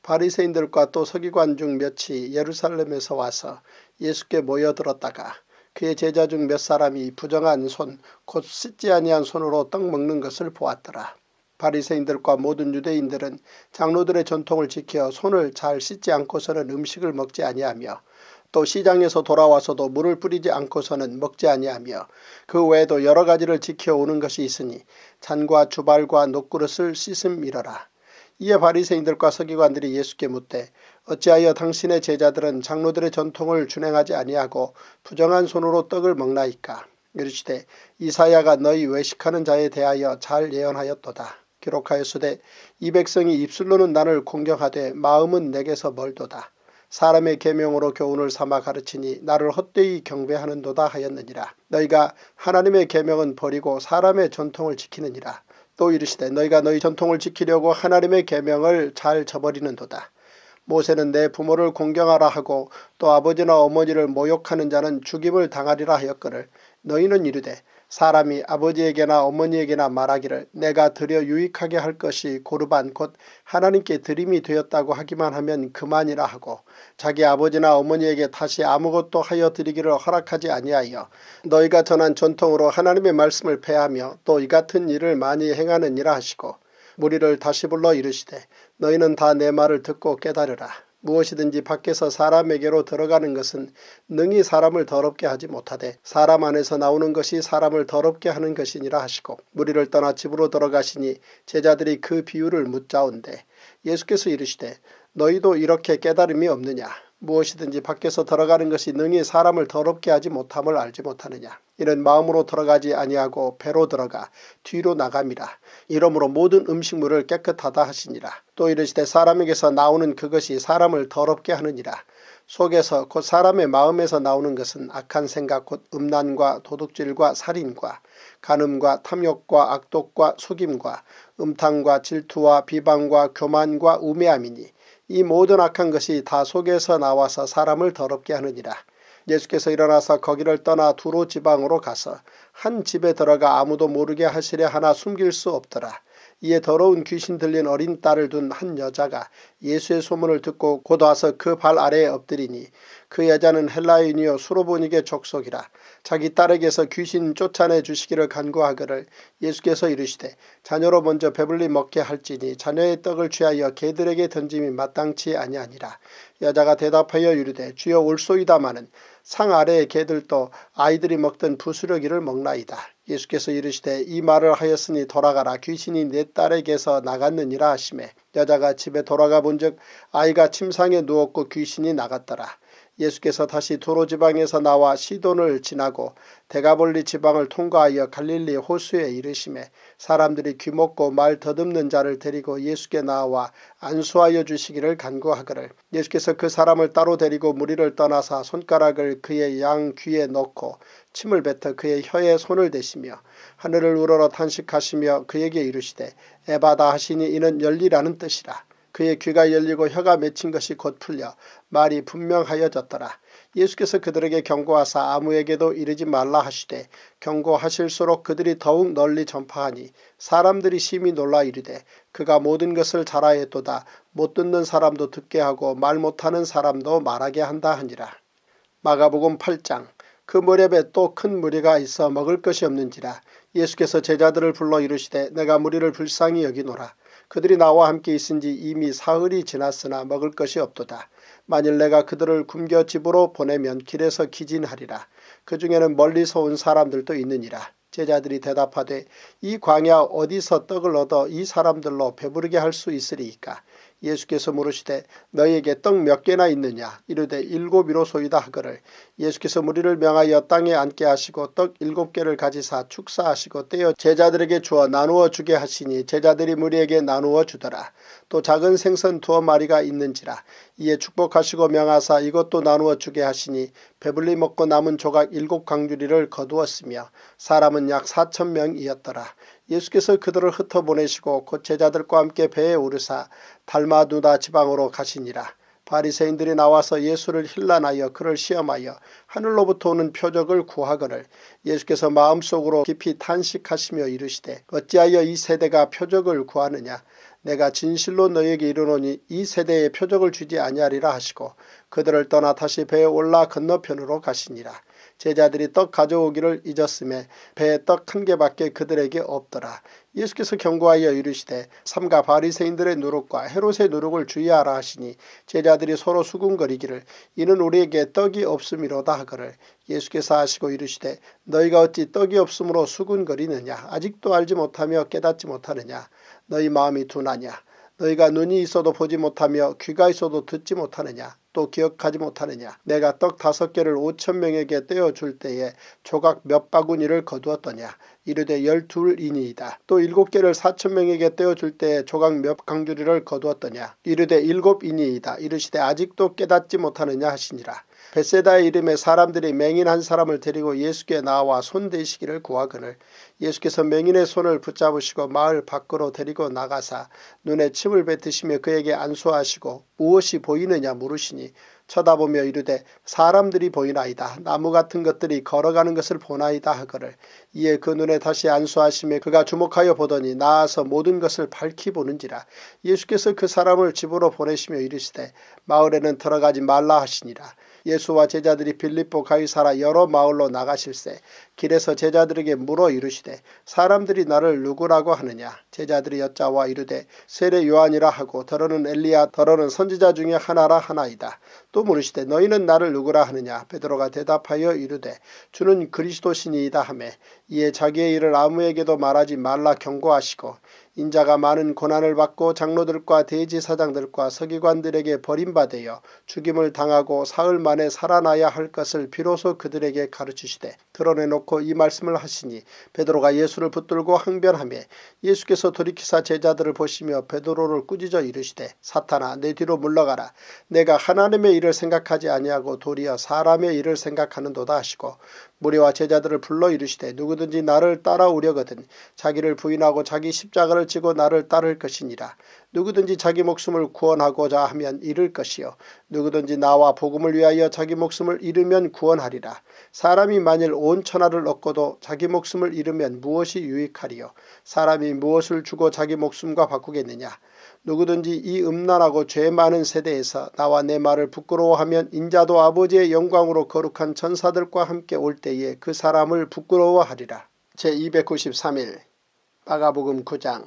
바리새인들과 또 서기관 중 몇이 예루살렘에서 와서 예수께 모여들었다가 그의 제자 중 몇 사람이 부정한 손 곧 씻지 아니한 손으로 떡 먹는 것을 보았더라. 바리새인들과 모든 유대인들은 장로들의 전통을 지켜 손을 잘 씻지 않고서는 음식을 먹지 아니하며 또 시장에서 돌아와서도 물을 뿌리지 않고서는 먹지 아니하며 그 외에도 여러 가지를 지켜오는 것이 있으니 잔과 주발과 녹그릇을 씻음이러라. 이에 바리새인들과 서기관들이 예수께 묻되 어찌하여 당신의 제자들은 장로들의 전통을 준행하지 아니하고 부정한 손으로 떡을 먹나이까. 이르시되 이사야가 너희 외식하는 자에 대하여 잘 예언하였도다. 기록하였으되 이 백성이 입술로는 나를 공경하되 마음은 내게서 멀도다. 사람의 계명으로 교훈을 삼아 가르치니 나를 헛되이 경배하는도다 하였느니라. 너희가 하나님의 계명은 버리고 사람의 전통을 지키느니라. 또 이르시되 너희가 너희 전통을 지키려고 하나님의 계명을 잘 저버리는도다. 모세는 내 부모를 공경하라 하고 또 아버지나 어머니를 모욕하는 자는 죽임을 당하리라 하였거늘 너희는 이르되 사람이 아버지에게나 어머니에게나 말하기를 내가 드려 유익하게 할 것이 고르반 곧 하나님께 드림이 되었다고 하기만 하면 그만이라 하고 자기 아버지나 어머니에게 다시 아무것도 하여 드리기를 허락하지 아니하여 너희가 전한 전통으로 하나님의 말씀을 폐하며 또 이 같은 일을 많이 행하느니라 하시고 무리를 다시 불러 이르시되 너희는 다 내 말을 듣고 깨달으라. 무엇이든지 밖에서 사람에게로 들어가는 것은 능히 사람을 더럽게 하지 못하되 사람 안에서 나오는 것이 사람을 더럽게 하는 것이니라 하시고 무리를 떠나 집으로 들어가시니 제자들이 그 비유를 묻자온대 예수께서 이르시되 너희도 이렇게 깨달음이 없느냐. 무엇이든지 밖에서 들어가는 것이 능히 사람을 더럽게 하지 못함을 알지 못하느냐. 이는 마음으로 들어가지 아니하고 배로 들어가 뒤로 나감이라. 이러므로 모든 음식물을 깨끗하다 하시니라. 또 이르시되 사람에게서 나오는 그것이 사람을 더럽게 하느니라. 속에서 곧 사람의 마음에서 나오는 것은 악한 생각 곧 음란과 도둑질과 살인과 간음과 탐욕과 악독과 속임과 음탕과 질투와 비방과 교만과 우매함이니 이 모든 악한 것이 다 속에서 나와서 사람을 더럽게 하느니라. 예수께서 일어나서 거기를 떠나 두로 지방으로 가서 한 집에 들어가 아무도 모르게 하시려 하나 숨길 수 없더라. 이에 더러운 귀신 들린 어린 딸을 둔 한 여자가 예수의 소문을 듣고 곧 와서 그 발 아래에 엎드리니 그 여자는 헬라인이요 수로보닉의 족속이라. 자기 딸에게서 귀신 쫓아내 주시기를 간구하거늘 예수께서 이르시되 자녀로 먼저 배불리 먹게 할지니 자녀의 떡을 취하여 개들에게 던짐이 마땅치 아니하니라. 여자가 대답하여 이르되 주여 올소이다마는 상 아래의 개들도 아이들이 먹던 부스러기를 먹나이다. 예수께서 이르시되 이 말을 하였으니 돌아가라. 귀신이 내 딸에게서 나갔느니라 하시매 여자가 집에 돌아가 본즉 아이가 침상에 누웠고 귀신이 나갔더라. 예수께서 다시 두로 지방에서 나와 시돈을 지나고 데가볼리 지방을 통과하여 갈릴리 호수에 이르시매 사람들이 귀먹고 말 더듬는 자를 데리고 예수께 나와 안수하여 주시기를 간구하거늘 예수께서 그 사람을 따로 데리고 무리를 떠나사 손가락을 그의 양 귀에 넣고 침을 뱉어 그의 혀에 손을 대시며 하늘을 우러러 탄식하시며 그에게 이르시되 에바다 하시니 이는 열리라는 뜻이라. 그의 귀가 열리고 혀가 맺힌 것이 곧 풀려 말이 분명하여졌더라. 예수께서 그들에게 경고하사 아무에게도 이르지 말라 하시되 경고하실수록 그들이 더욱 널리 전파하니 사람들이 심히 놀라 이르되 그가 모든 것을 잘하였도다. 못 듣는 사람도 듣게 하고 말 못하는 사람도 말하게 한다 하니라. 마가복음 8장. 그 무렵에 또 큰 무리가 있어 먹을 것이 없는지라. 예수께서 제자들을 불러 이르시되 내가 무리를 불쌍히 여기노라. 그들이 나와 함께 있은지 이미 사흘이 지났으나 먹을 것이 없도다. 만일 내가 그들을 굶겨 집으로 보내면 길에서 기진하리라. 그 중에는 멀리서 온 사람들도 있느니라. 제자들이 대답하되 이 광야 어디서 떡을 얻어 이 사람들로 배부르게 할 수 있으리이까. 예수께서 물으시되 너희에게 떡 몇 개나 있느냐. 이르되 7이로소이다 하거늘 예수께서 무리를 명하여 땅에 앉게 하시고 떡 7개를 가지사 축사하시고 떼어 제자들에게 주어 나누어 주게 하시니 제자들이 무리에게 나누어 주더라. 또 작은 생선 2마리가 있는지라. 이에 축복하시고 명하사 이것도 나누어 주게 하시니 배불리 먹고 남은 조각 7광주리를 거두었으며 사람은 약 4,000명이었더라. 예수께서 그들을 흩어보내시고 곧 제자들과 함께 배에 오르사 달마누다 지방으로 가시니라. 바리새인들이 나와서 예수를 힐난하여 그를 시험하여 하늘로부터 오는 표적을 구하거늘 예수께서 마음속으로 깊이 탄식하시며 이르시되 어찌하여 이 세대가 표적을 구하느냐. 내가 진실로 너희에게 이르노니 이 세대에 표적을 주지 아니하리라 하시고 그들을 떠나 다시 배에 올라 건너편으로 가시니라. 제자들이 떡 가져오기를 잊었음에 배에 떡 1개밖에 그들에게 없더라. 예수께서 경고하여 이르시되 삼가 바리새인들의 누룩과 헤롯의 누룩을 주의하라 하시니 제자들이 서로 수군거리기를 이는 우리에게 떡이 없음이로다 하거늘 예수께서 하시고 이르시되 너희가 어찌 떡이 없으므로 수군거리느냐. 아직도 알지 못하며 깨닫지 못하느냐. 너희 마음이 둔하냐. 너희가 눈이 있어도 보지 못하며 귀가 있어도 듣지 못하느냐. 또 기억하지 못하느냐. 내가 떡 5개를 5,000명에게 떼어줄 때에 조각 몇 바구니를 거두었더냐. 이르되 12이니이다. 또 7개를 4,000명에게 떼어줄 때에 조각 몇 강주리를 거두었더냐. 이르되 7이니이다. 이르시되 아직도 깨닫지 못하느냐 하시니라. 벳세다의 이름에 사람들이 맹인 한 사람을 데리고 예수께 나와 손대시기를 구하거늘 예수께서 맹인의 손을 붙잡으시고 마을 밖으로 데리고 나가사 눈에 침을 뱉으시며 그에게 안수하시고 무엇이 보이느냐 물으시니 쳐다보며 이르되 사람들이 보이나이다. 나무 같은 것들이 걸어가는 것을 보나이다 하거늘 이에 그 눈에 다시 안수하시며 그가 주목하여 보더니 나아서 모든 것을 밝히 보는지라. 예수께서 그 사람을 집으로 보내시며 이르시되 마을에는 들어가지 말라 하시니라. 예수와 제자들이 빌립보 가이사라 여러 마을로 나가실새 길에서 제자들에게 물어 이르시되 사람들이 나를 누구라고 하느냐. 제자들이 여짜와 이르되 세례 요한이라 하고 더러는 엘리야 더러는 선지자 중에 하나라 하나이다. 또 물으시되 너희는 나를 누구라 하느냐. 베드로가 대답하여 이르되 주는 그리스도시니이다 하매 이에 자기의 일을 아무에게도 말하지 말라 경고하시고 인자가 많은 고난을 받고 장로들과 대제사장들과 서기관들에게 버림받아 죽임을 당하고 사흘 만에 살아나야 할 것을 비로소 그들에게 가르치시되 드러내놓고 이 말씀을 하시니 베드로가 예수를 붙들고 항변하며 예수께서 돌이키사 제자들을 보시며 베드로를 꾸짖어 이르시되 사탄아 내 뒤로 물러가라. 내가 하나님의 일을 생각하지 아니하고 도리어 사람의 일을 생각하는도다 하시고 무리와 제자들을 불러 이르시되 누구든지 나를 따라오려거든 자기를 부인하고 자기 십자가를 지고 나를 따를 것이니라. 누구든지 자기 목숨을 구원하고자 하면 잃을 것이요 누구든지 나와 복음을 위하여 자기 목숨을 잃으면 구원하리라. 사람이 만일 온 천하를 얻고도 자기 목숨을 잃으면 무엇이 유익하리요. 사람이 무엇을 주고 자기 목숨과 바꾸겠느냐. 누구든지 이 음란하고 죄 많은 세대에서 나와 내 말을 부끄러워하면 인자도 아버지의 영광으로 거룩한 천사들과 함께 올 때에 그 사람을 부끄러워하리라. 제293일 마가복음 9장.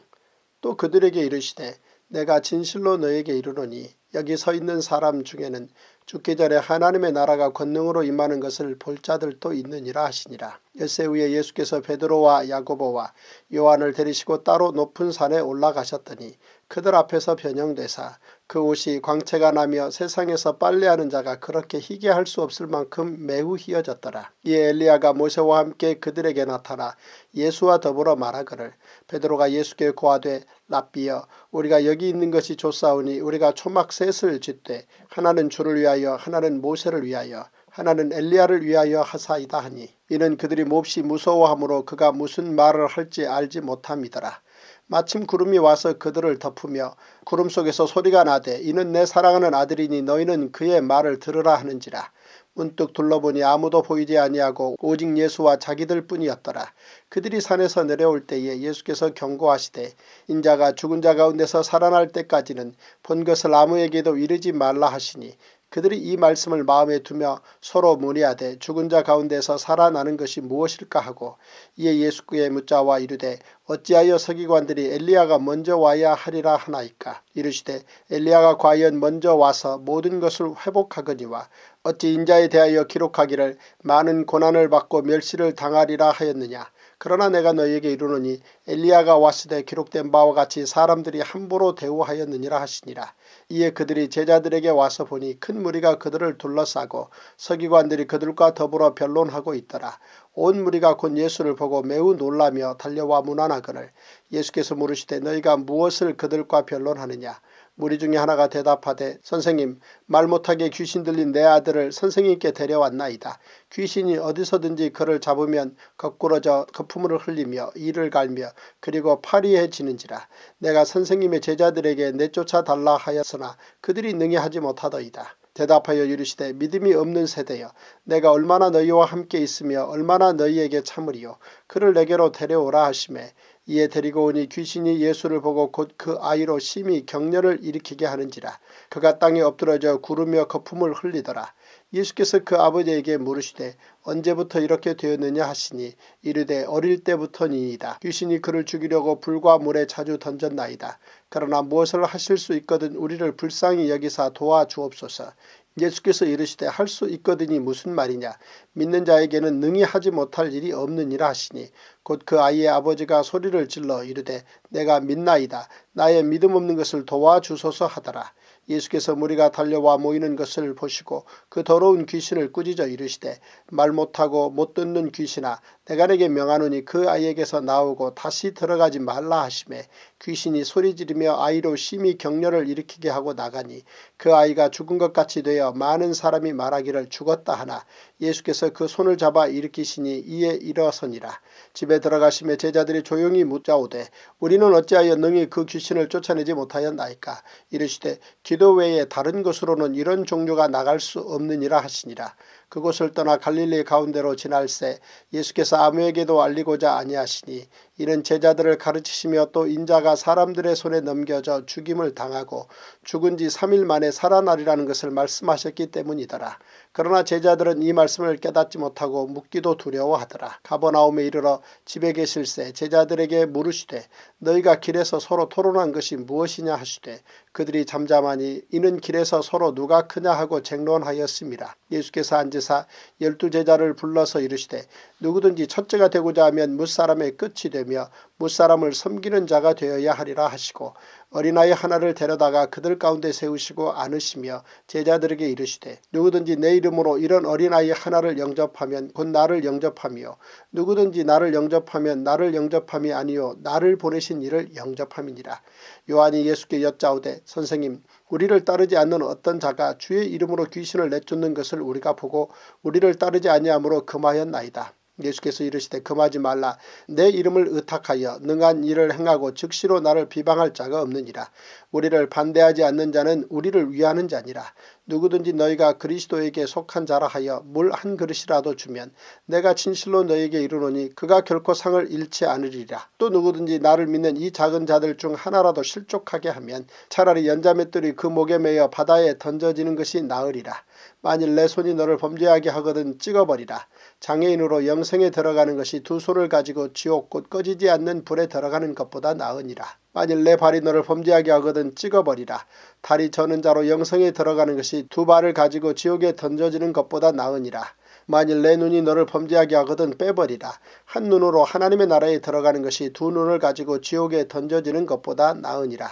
또 그들에게 이르시되 내가 진실로 너에게 이르노니 여기 서 있는 사람 중에는 죽기 전에 하나님의 나라가 권능으로 임하는 것을 볼 자들도 있느니라 하시니라. 엿새 후에 예수께서 베드로와 야고보와 요한을 데리시고 따로 높은 산에 올라가셨더니 그들 앞에서 변형되사 그 옷이 광채가 나며 세상에서 빨래하는 자가 그렇게 희게 할 수 없을 만큼 매우 희어졌더라. 이에 엘리야가 모세와 함께 그들에게 나타나 예수와 더불어 말하거늘 베드로가 예수께 고하되 랍비여 우리가 여기 있는 것이 좋사오니 우리가 초막 셋을 짓되 하나는 주를 위하여 하나는 모세를 위하여 하나는 엘리야를 위하여 하사이다 하니 이는 그들이 몹시 무서워하므로 그가 무슨 말을 할지 알지 못함이더라. 마침 구름이 와서 그들을 덮으며 구름 속에서 소리가 나되 이는 내 사랑하는 아들이니 너희는 그의 말을 들으라 하는지라. 문득 둘러보니 아무도 보이지 아니하고 오직 예수와 자기들 뿐이었더라. 그들이 산에서 내려올 때에 예수께서 경고하시되 인자가 죽은 자 가운데서 살아날 때까지는 본 것을 아무에게도 이르지 말라 하시니 그들이 이 말씀을 마음에 두며 서로 문의하되 죽은 자 가운데서 살아나는 것이 무엇일까 하고 이에 예수께 묻자와 이르되 어찌하여 서기관들이 엘리야가 먼저 와야 하리라 하나이까. 이르시되 엘리야가 과연 먼저 와서 모든 것을 회복하거니와 어찌 인자에 대하여 기록하기를 많은 고난을 받고 멸시를 당하리라 하였느냐. 그러나 내가 너희에게 이르노니 엘리야가 왔을 때 기록된 바와 같이 사람들이 함부로 대우하였느니라 하시니라. 이에 그들이 제자들에게 와서 보니 큰 무리가 그들을 둘러싸고 서기관들이 그들과 더불어 변론하고 있더라. 온 무리가 곧 예수를 보고 매우 놀라며 달려와 문안하거늘 예수께서 물으시되 너희가 무엇을 그들과 변론하느냐. 무리 중에 하나가 대답하되 선생님 말 못하게 귀신 들린 내 아들을 선생님께 데려왔나이다. 귀신이 어디서든지 그를 잡으면 거꾸러져 거품을 흘리며 이를 갈며 그리고 파리해지는지라. 내가 선생님의 제자들에게 내쫓아 달라 하였으나 그들이 능히 하지 못하더이다. 대답하여 이르시되 믿음이 없는 세대여 내가 얼마나 너희와 함께 있으며 얼마나 너희에게 참으리요. 그를 내게로 데려오라 하시매 이에 데리고 오니 귀신이 예수를 보고 곧 그 아이로 심히 격려를 일으키게 하는지라. 그가 땅에 엎드러져 구르며 거품을 흘리더라. 예수께서 그 아버지에게 물으시되 언제부터 이렇게 되었느냐 하시니 이르되 어릴 때부터니이다. 귀신이 그를 죽이려고 불과 물에 자주 던졌나이다. 그러나 무엇을 하실 수 있거든 우리를 불쌍히 여기사 도와주옵소서. 예수께서 이르시되 할 수 있거든이 무슨 말이냐. 믿는 자에게는 능히 하지 못할 일이 없느니라 하시니 곧 그 아이의 아버지가 소리를 질러 이르되 내가 믿나이다. 나의 믿음 없는 것을 도와주소서 하더라. 예수께서 무리가 달려와 모이는 것을 보시고 그 더러운 귀신을 꾸짖어 이르시되 말 못하고 못 듣는 귀신아 내가 내게 명하노니 그 아이에게서 나오고 다시 들어가지 말라 하시매 귀신이 소리 지르며 아이로 심히 격려를 일으키게 하고 나가니 그 아이가 죽은 것 같이 되어 많은 사람이 말하기를 죽었다 하나 예수께서 그 손을 잡아 일으키시니 이에 일어서니라. 집에 들어가시며 제자들이 조용히 묻자오되 우리는 어찌하여 능히 그 귀신을 쫓아내지 못하였나이까. 이르시되 기도 외에 다른 곳으로는 이런 종류가 나갈 수 없느니라 하시니라. 그곳을 떠나 갈릴리 가운데로 지날새 예수께서 아무에게도 알리고자 아니하시니 이는 제자들을 가르치시며 또 인자가 사람들의 손에 넘겨져 죽임을 당하고 죽은 지 3일 만에 살아나리라는 것을 말씀하셨기 때문이더라. 그러나 제자들은 이 말씀을 깨닫지 못하고 묻기도 두려워하더라. 가버나움에 이르러 집에 계실새 제자들에게 물으시되 너희가 길에서 서로 토론한 것이 무엇이냐 하시되 그들이 잠잠하니 이는 길에서 서로 누가 크냐 하고 쟁론하였습니다. 예수께서 앉으사 12제자를 불러서 이르시되 누구든지 첫째가 되고자 하면 뭇사람의 끝이 되며 뭇사람을 섬기는 자가 되어야 하리라 하시고 어린아이 하나를 데려다가 그들 가운데 세우시고 안으시며 제자들에게 이르시되 누구든지 내 이름으로 이런 어린아이 하나를 영접하면 곧 나를 영접하며 누구든지 나를 영접하면 나를 영접함이 아니요 나를 보내신 이를 영접함이니라. 요한이 예수께 여짜오되 선생님 우리를 따르지 않는 어떤 자가 주의 이름으로 귀신을 내쫓는 것을 우리가 보고 우리를 따르지 아니하므로 금하였나이다. 예수께서 이르시되 금하지 말라. 내 이름을 의탁하여 능한 일을 행하고 즉시로 나를 비방할 자가 없느니라. 우리를 반대하지 않는 자는 우리를 위하는 자니라. 누구든지 너희가 그리스도에게 속한 자라 하여 물 한 그릇이라도 주면 내가 진실로 너희에게 이르노니 그가 결코 상을 잃지 않으리라. 또 누구든지 나를 믿는 이 작은 자들 중 하나라도 실족하게 하면 차라리 연자맷돌이 그 목에 매여 바다에 던져지는 것이 나으리라. 만일 내 손이 너를 범죄하게 하거든 찍어버리라. 장애인으로 영생에 들어가는 것이 두 손을 가지고 지옥 곧 꺼지지 않는 불에 들어가는 것보다 나으니라. 만일 내 발이 너를 범죄하게 하거든 찍어버리라. 다리 저는 자로 영생에 들어가는 것이 두 발을 가지고 지옥에 던져지는 것보다 나으니라. 만일 내 눈이 너를 범죄하게 하거든 빼버리라. 한 눈으로 하나님의 나라에 들어가는 것이 두 눈을 가지고 지옥에 던져지는 것보다 나으니라.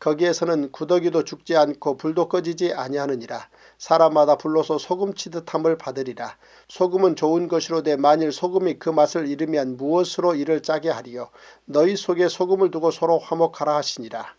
거기에서는 구더기도 죽지 않고 불도 꺼지지 아니하느니라. 사람마다 불로서 소금치듯 함을 받으리라. 소금은 좋은 것이로되 만일 소금이 그 맛을 잃으면 무엇으로 이를 짜게 하리요. 너희 속에 소금을 두고 서로 화목하라 하시니라.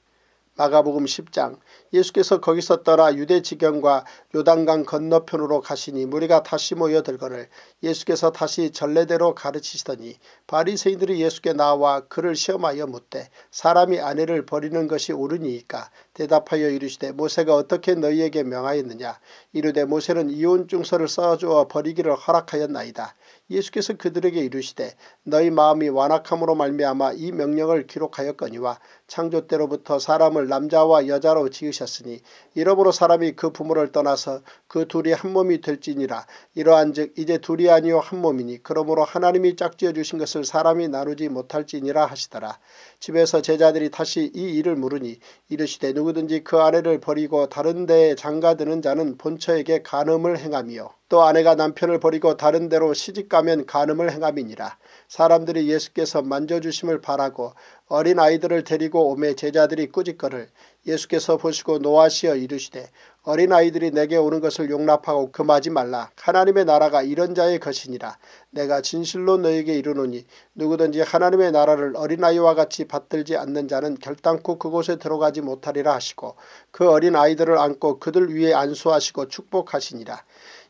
마가복음 10장. 예수께서 거기서 떠나 유대 지경과 요단강 건너편으로 가시니 무리가 다시 모여들거늘 예수께서 다시 전례대로 가르치시더니 바리새인들이 예수께 나와 그를 시험하여 묻되 사람이 아내를 버리는 것이 옳으니이까. 대답하여 이르시되 모세가 어떻게 너희에게 명하였느냐. 이르되 모세는 이혼증서를 써주어 버리기를 허락하였나이다. 예수께서 그들에게 이르시되 너희 마음이 완악함으로 말미암아 이 명령을 기록하였거니와 창조 때로부터 사람을 남자와 여자로 지으셨으니 이러므로 사람이 그 부모를 떠나서 그 둘이 한 몸이 될지니라. 이러한즉 이제 둘이 아니요 한 몸이니 그러므로 하나님이 짝지어 주신 것을 사람이 나누지 못할지니라 하시더라. 집에서 제자들이 다시 이 일을 물으니 이르시되 누구든지 그 아내를 버리고 다른 데에 장가드는 자는 본처에게 간음을 행하며 또 아내가 남편을 버리고 다른 데로 시집가면 간음을 행함이니라. 사람들이 예수께서 만져주심을 바라고 어린 아이들을 데리고 오매 제자들이 꾸짖거를 예수께서 보시고 노하시어 이르시되 어린 아이들이 내게 오는 것을 용납하고 금하지 말라. 하나님의 나라가 이런 자의 것이니라. 내가 진실로 너에게 이르노니 누구든지 하나님의 나라를 어린아이와 같이 받들지 않는 자는 결단코 그곳에 들어가지 못하리라 하시고 그 어린 아이들을 안고 그들 위에 안수하시고 축복하시니라.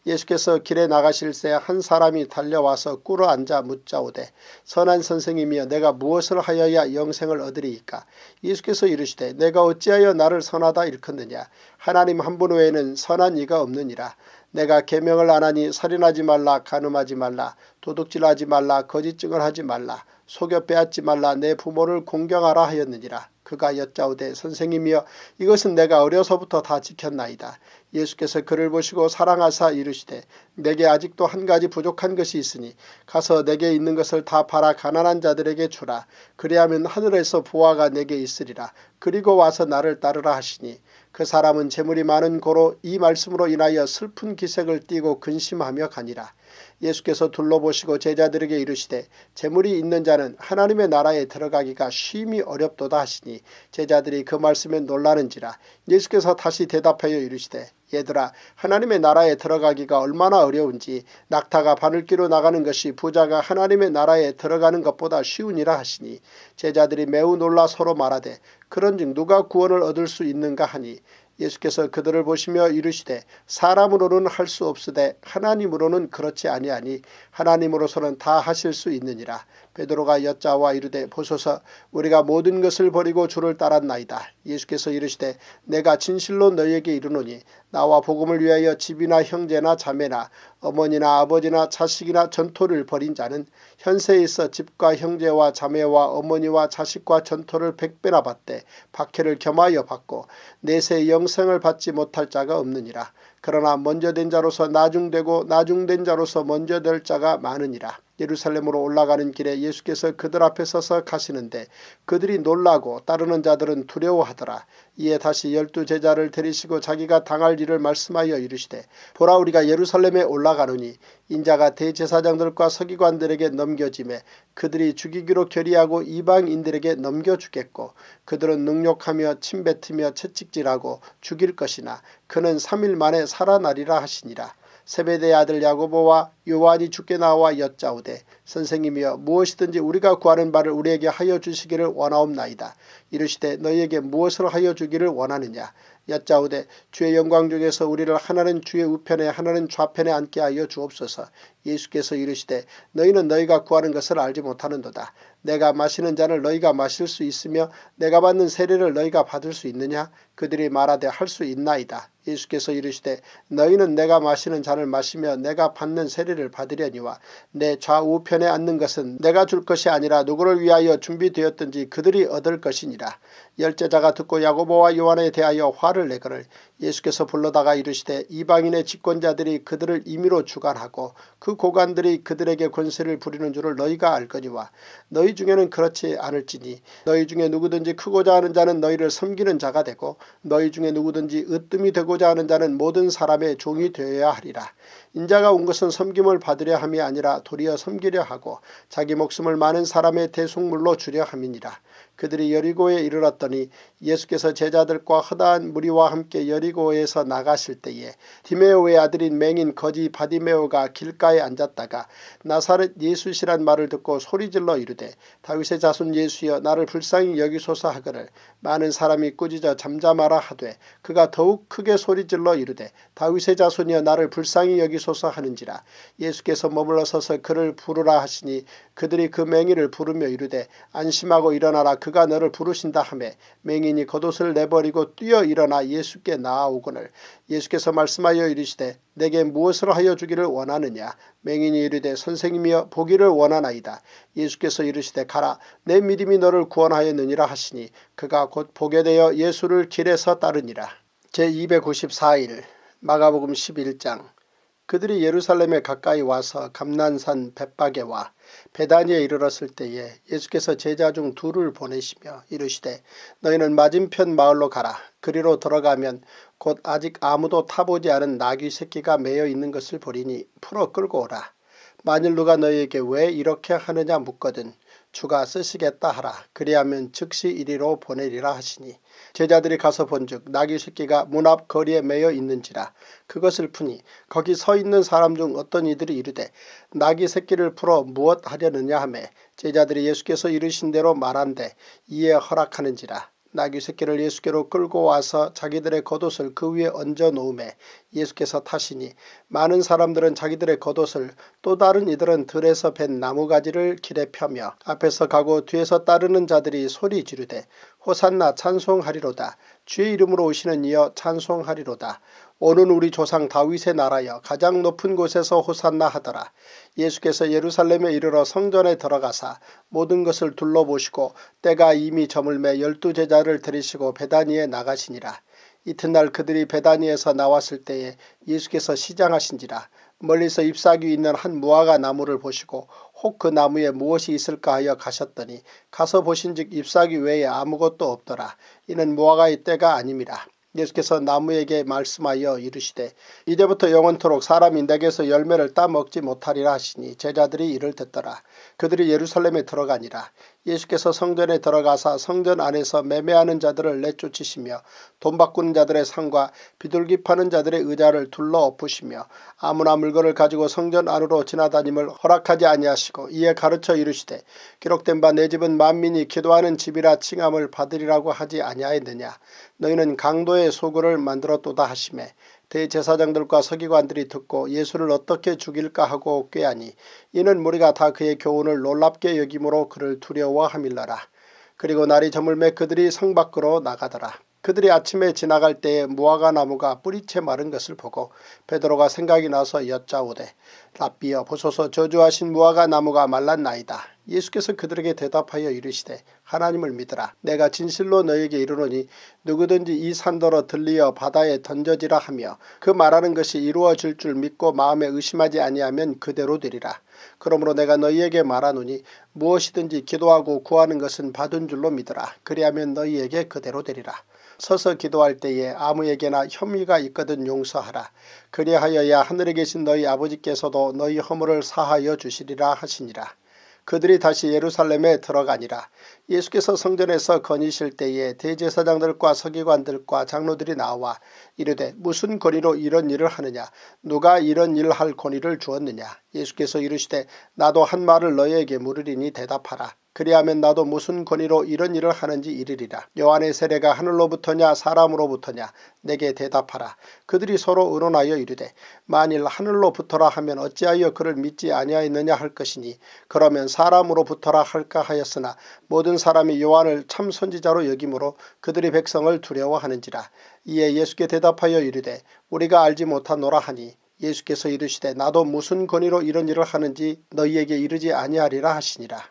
예수께서 길에 나가실새 한 사람이 달려와서 꿇어 앉아 묻자오되 선한 선생님이여 내가 무엇을 하여야 영생을 얻으리이까. 예수께서 이르시되 내가 어찌하여 나를 선하다 일컫느냐. 하나님 한 분 외에는 선한 이가 없느니라. 내가 계명을 안 하니 살인하지 말라, 간음하지 말라, 도둑질하지 말라, 거짓증을 하지 말라, 속여 빼앗지 말라, 내 부모를 공경하라 하였느니라. 그가 여짜오되 선생님이여 이것은 내가 어려서부터 다 지켰나이다. 예수께서 그를 보시고 사랑하사 이르시되 내게 아직도 한 가지 부족한 것이 있으니 가서 내게 있는 것을 다 팔아 가난한 자들에게 주라. 그리하면 하늘에서 보화가 내게 있으리라. 그리고 와서 나를 따르라 하시니 그 사람은 재물이 많은 고로 이 말씀으로 인하여 슬픈 기색을 띠고 근심하며 가니라. 예수께서 둘러보시고 제자들에게 이르시되 재물이 있는 자는 하나님의 나라에 들어가기가 쉼이 어렵도다 하시니 제자들이 그 말씀에 놀라는지라. 예수께서 다시 대답하여 이르시되 얘들아, 하나님의 나라에 들어가기가 얼마나 어려운지 낙타가 바늘귀로 나가는 것이 부자가 하나님의 나라에 들어가는 것보다 쉬우니라 하시니 제자들이 매우 놀라 서로 말하되 그런즉 누가 구원을 얻을 수 있는가 하니 예수께서 그들을 보시며 이르시되 사람으로는 할 수 없으되 하나님으로는 그렇지 아니하니 하나님으로서는 다 하실 수 있느니라. 베드로가 여짜와 이르되 보소서 우리가 모든 것을 버리고 주를 따랐나이다. 예수께서 이르시되 내가 진실로 너희에게 이르노니 나와 복음을 위하여 집이나 형제나 자매나 어머니나 아버지나 자식이나 전토를 벌인 자는 현세에 있어 집과 형제와 자매와 어머니와 자식과 전토를 100배나 받되 박해를 겸하여 받고 내세 영생을 받지 못할 자가 없느니라. 그러나 먼저 된 자로서 나중되고 나중된 자로서 먼저 될 자가 많으니라. 예루살렘으로 올라가는 길에 예수께서 그들 앞에 서서 가시는데 그들이 놀라고 따르는 자들은 두려워하더라. 이에 다시 12 제자를 데리시고 자기가 당할 일을 말씀하여 이르시되 보라, 우리가 예루살렘에 올라가노니 인자가 대제사장들과 서기관들에게 넘겨지매 그들이 죽이기로 결의하고 이방인들에게 넘겨주겠고 그들은 능욕하며 침뱉으며 채찍질하고 죽일 것이나 그는 3일 만에 살아나리라 하시니라. 세베대의 아들 야고보와 요한이 주께 나와 여짜오되 선생님이여 무엇이든지 우리가 구하는 바를 우리에게 하여 주시기를 원하옵나이다. 이르시되 너희에게 무엇을 하여 주기를 원하느냐. 여짜오되 주의 영광 중에서 우리를 하나는 주의 우편에 하나는 좌편에 앉게 하여 주옵소서. 예수께서 이르시되 너희는 너희가 구하는 것을 알지 못하는도다. 내가 마시는 잔을 너희가 마실 수 있으며 내가 받는 세례를 너희가 받을 수 있느냐. 그들이 말하되 할 수 있나이다. 예수께서 이르시되 너희는 내가 마시는 잔을 마시며 내가 받는 세례를 받으려니와 내 좌우편에 앉는 것은 내가 줄 것이 아니라 누구를 위하여 준비되었든지 그들이 얻을 것이니라. 열제자가 듣고 야고보와 요한에 대하여 화를 내거늘 예수께서 불러다가 이르시되 이방인의 집권자들이 그들을 임의로 주관하고 그 고관들이 그들에게 권세를 부리는 줄을 너희가 알거니와 너희 중에는 그렇지 않을지니 너희 중에 누구든지 크고자 하는 자는 너희를 섬기는 자가 되고 너희 중에 누구든지 으뜸이 되고자 하는 자는 모든 사람의 종이 되어야 하리라. 인자가 온 것은 섬김을 받으려 함이 아니라 도리어 섬기려 하고 자기 목숨을 많은 사람의 대속물로 주려 함이니라. 그들이 여리고에 이르렀더니 예수께서 제자들과 허다한 무리와 함께 여리고에서 나가실 때에 디메오의 아들인 맹인 거지 바디메오가 길가에 앉았다가 나사렛 예수시란 말을 듣고 소리질러 이르되 다윗의 자손 예수여 나를 불쌍히 여기소서 하거늘 많은 사람이 꾸짖어 잠잠하라 하되 그가 더욱 크게 소리질러 이르되 다윗의 자손이여 나를 불쌍히 여기소서 하는지라. 예수께서 머물러 서서 그를 부르라 하시니 그들이 그 맹인을 부르며 이르되 안심하고 일어나라 그가 너를 부르신다 하매 맹인이 겉옷을 내버리고 뛰어 일어나 예수께 나아오거늘 예수께서 말씀하여 이르시되 내게 무엇을 하여 주기를 원하느냐. 맹인이 이르되 선생님이여 보기를 원하나이다. 예수께서 이르시되 가라 내 믿음이 너를 구원하였느니라 하시니 그가 곧 보게 되어 예수를 길에서 따르니라. 제294일 마가복음 11장. 그들이 예루살렘에 가까이 와서 감난산 벳바게와 베다니에 이르렀을 때에 예수께서 제자 중 둘을 보내시며 이르시되 너희는 맞은편 마을로 가라. 그리로 들어가면 곧 아직 아무도 타보지 않은 나귀 새끼가 매여 있는 것을 보리니 풀어 끌고 오라. 만일 누가 너희에게 왜 이렇게 하느냐 묻거든 주가 쓰시겠다 하라. 그리하면 즉시 이리로 보내리라 하시니 제자들이 가서 본즉 나귀 새끼가 문 앞 거리에 매여 있는지라. 그것을 푸니 거기 서 있는 사람 중 어떤 이들이 이르되 나귀 새끼를 풀어 무엇 하려느냐 하매 제자들이 예수께서 이르신 대로 말한대 이에 허락하는지라. 나귀 새끼를 예수께로 끌고 와서 자기들의 겉옷을 그 위에 얹어 놓음에 예수께서 타시니 많은 사람들은 자기들의 겉옷을 또 다른 이들은 들에서 벤 나무가지를 길에 펴며 앞에서 가고 뒤에서 따르는 자들이 소리 지르되 호산나 찬송하리로다. 주의 이름으로 오시는 이여 찬송하리로다. 오는 우리 조상 다윗의 나라여 가장 높은 곳에서 호산나 하더라. 예수께서 예루살렘에 이르러 성전에 들어가사 모든 것을 둘러보시고 때가 이미 저물매 12 제자를 데리시고 베다니에 나가시니라. 이튿날 그들이 베다니에서 나왔을 때에 예수께서 시장하신지라. 멀리서 잎사귀 있는 한 무화과 나무를 보시고 혹 그 나무에 무엇이 있을까 하여 가셨더니 가서 보신즉 잎사귀 외에 아무것도 없더라. 이는 무화과의 때가 아님이라. 예수께서 나무에게 말씀하여 이르시되 이제부터 영원토록 사람이 내게서 열매를 따먹지 못하리라 하시니 제자들이 이를 듣더라. 그들이 예루살렘에 들어가니라. 예수께서 성전에 들어가사 성전 안에서 매매하는 자들을 내쫓으시며 돈 바꾸는 자들의 상과 비둘기 파는 자들의 의자를 둘러 엎으시며 아무나 물건을 가지고 성전 안으로 지나다님을 허락하지 아니하시고 이에 가르쳐 이르시되 기록된 바 내 집은 만민이 기도하는 집이라 칭함을 받으리라고 하지 아니하였느냐. 너희는 강도의 소굴을 만들었도다 하시매 대제사장들과 서기관들이 듣고 예수를 어떻게 죽일까 하고 꾀하니 이는 무리가 다 그의 교훈을 놀랍게 여김으로 그를 두려워함일러라. 그리고 날이 저물매 그들이 성 밖으로 나가더라. 그들이 아침에 지나갈 때에 무화과 나무가 뿌리채 마른 것을 보고 베드로가 생각이 나서 여짜오되 랍비여 보소서 저주하신 무화과 나무가 말랐나이다. 예수께서 그들에게 대답하여 이르시되 하나님을 믿으라. 내가 진실로 너에게 이르노니 누구든지 이 산더러 들리어 바다에 던져지라 하며 그 말하는 것이 이루어질 줄 믿고 마음에 의심하지 아니하면 그대로 되리라. 그러므로 내가 너희에게 말하노니 무엇이든지 기도하고 구하는 것은 받은 줄로 믿으라. 그리하면 너희에게 그대로 되리라. 서서 기도할 때에 아무에게나 혐의가 있거든 용서하라. 그리하여야 하늘에 계신 너희 아버지께서도 너희 허물을 사하여 주시리라 하시니라. 그들이 다시 예루살렘에 들어가니라. 예수께서 성전에서 거니실 때에 대제사장들과 서기관들과 장로들이 나와 이르되 무슨 권위로 이런 일을 하느냐. 누가 이런 일을 할 권위를 주었느냐. 예수께서 이르시되 나도 한 말을 너희에게 물으리니 대답하라. 그리하면 나도 무슨 권위로 이런 일을 하는지 이르리라. 요한의 세례가 하늘로부터냐 사람으로부터냐 내게 대답하라. 그들이 서로 의논하여 이르되 만일 하늘로부터라 하면 어찌하여 그를 믿지 아니하였느냐 할 것이니 그러면 사람으로부터라 할까 하였으나 모든 사람이 요한을 참 선지자로 여김으로 그들이 백성을 두려워하는지라. 이에 예수께 대답하여 이르되 우리가 알지 못하노라 하니 예수께서 이르시되 나도 무슨 권위로 이런 일을 하는지 너희에게 이르지 아니하리라 하시니라.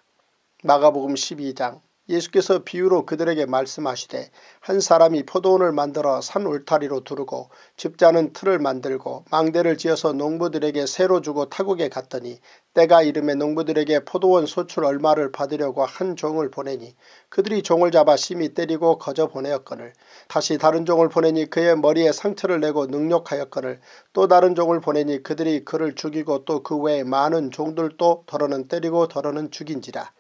마가복음 12장. 예수께서 비유로 그들에게 말씀하시되 한 사람이 포도원을 만들어 산 울타리로 두르고 집자는 틀을 만들고 망대를 지어서 농부들에게 새로 주고 타국에 갔더니 때가 이름에 농부들에게 포도원 소출 얼마를 받으려고 한 종을 보내니 그들이 종을 잡아 심히 때리고 거저 보내었거늘 다시 다른 종을 보내니 그의 머리에 상처를 내고 능욕하였거늘 또 다른 종을 보내니 그들이 그를 죽이고 또 그 외에 많은 종들도 더러는 때리고 더러는 죽인지라.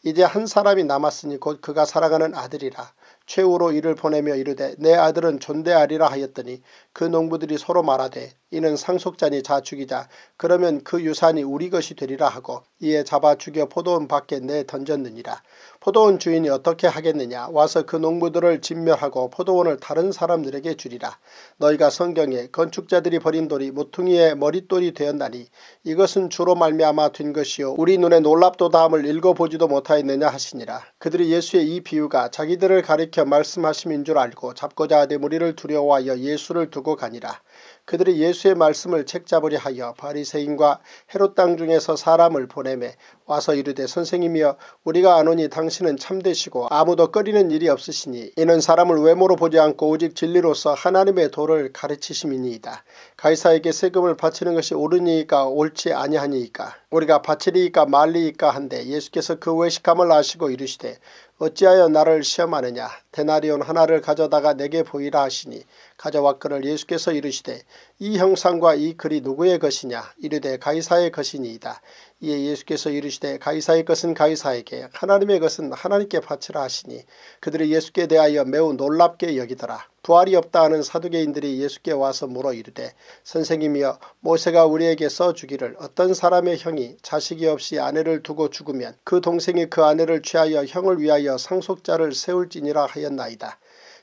이제 한 사람이 남았으니 곧 그가 살아가는 아들이라. 최후로 이를 보내며 이르되 내 아들은 존대하리라 하였더니 그 농부들이 서로 말하되 이는 상속자니 자 죽이자. 그러면 그 유산이 우리 것이 되리라 하고 이에 잡아 죽여 포도원 밖에 내 던졌느니라. 포도원 주인이 어떻게 하겠느냐. 와서 그 농부들을 진멸하고 포도원을 다른 사람들에게 주리라. 너희가 성경에 건축자들이 버린 돌이 모퉁이의 머릿돌이 되었나니 이것은 주로 말미암아 된 것이요 우리 눈에 놀랍도다함을 읽어보지도 못하였느냐 하시니라. 그들이 예수의 이 비유가 자기들을 가리켜 말씀하심인 줄 알고 잡고자 하되 무리를 두려워하여 예수를 두고 가니라. 그들이 예수의 말씀을 책잡으려 하여 바리새인과 헤롯 땅 중에서 사람을 보내매 와서 이르되 선생님이여 우리가 아노니 당신은 참되시고 아무도 꺼리는 일이 없으시니 이는 사람을 외모로 보지 않고 오직 진리로서 하나님의 도를 가르치심이니이다. 가이사에게 세금을 바치는 것이 옳으니이까 옳지 아니하니이까 우리가 바치리이까 말리이까 한데 예수께서 그 외식함을 아시고 이르시되 어찌하여 나를 시험하느냐. 데나리온 하나를 가져다가 내게 보이라 하시니 가져왔거늘 예수께서 이르시되 이 형상과 이 글이 누구의 것이냐. 이르되 가이사의 것이니이다. 이에 예수께서 이르시되 가이사의 것은 가이사에게 하나님의 것은 하나님께 바치라 하시니 그들이 예수께 대하여 매우 놀랍게 여기더라. 부활이 없다 하는 사두개인들이 예수께 와서 물어 이르되 선생님이여 모세가 우리에게 써주기를 어떤 사람의 형이 자식이 없이 아내를 두고 죽으면 그 동생이 그 아내를 취하여 형을 위하여 상속자를 세울지니라 하였나이다.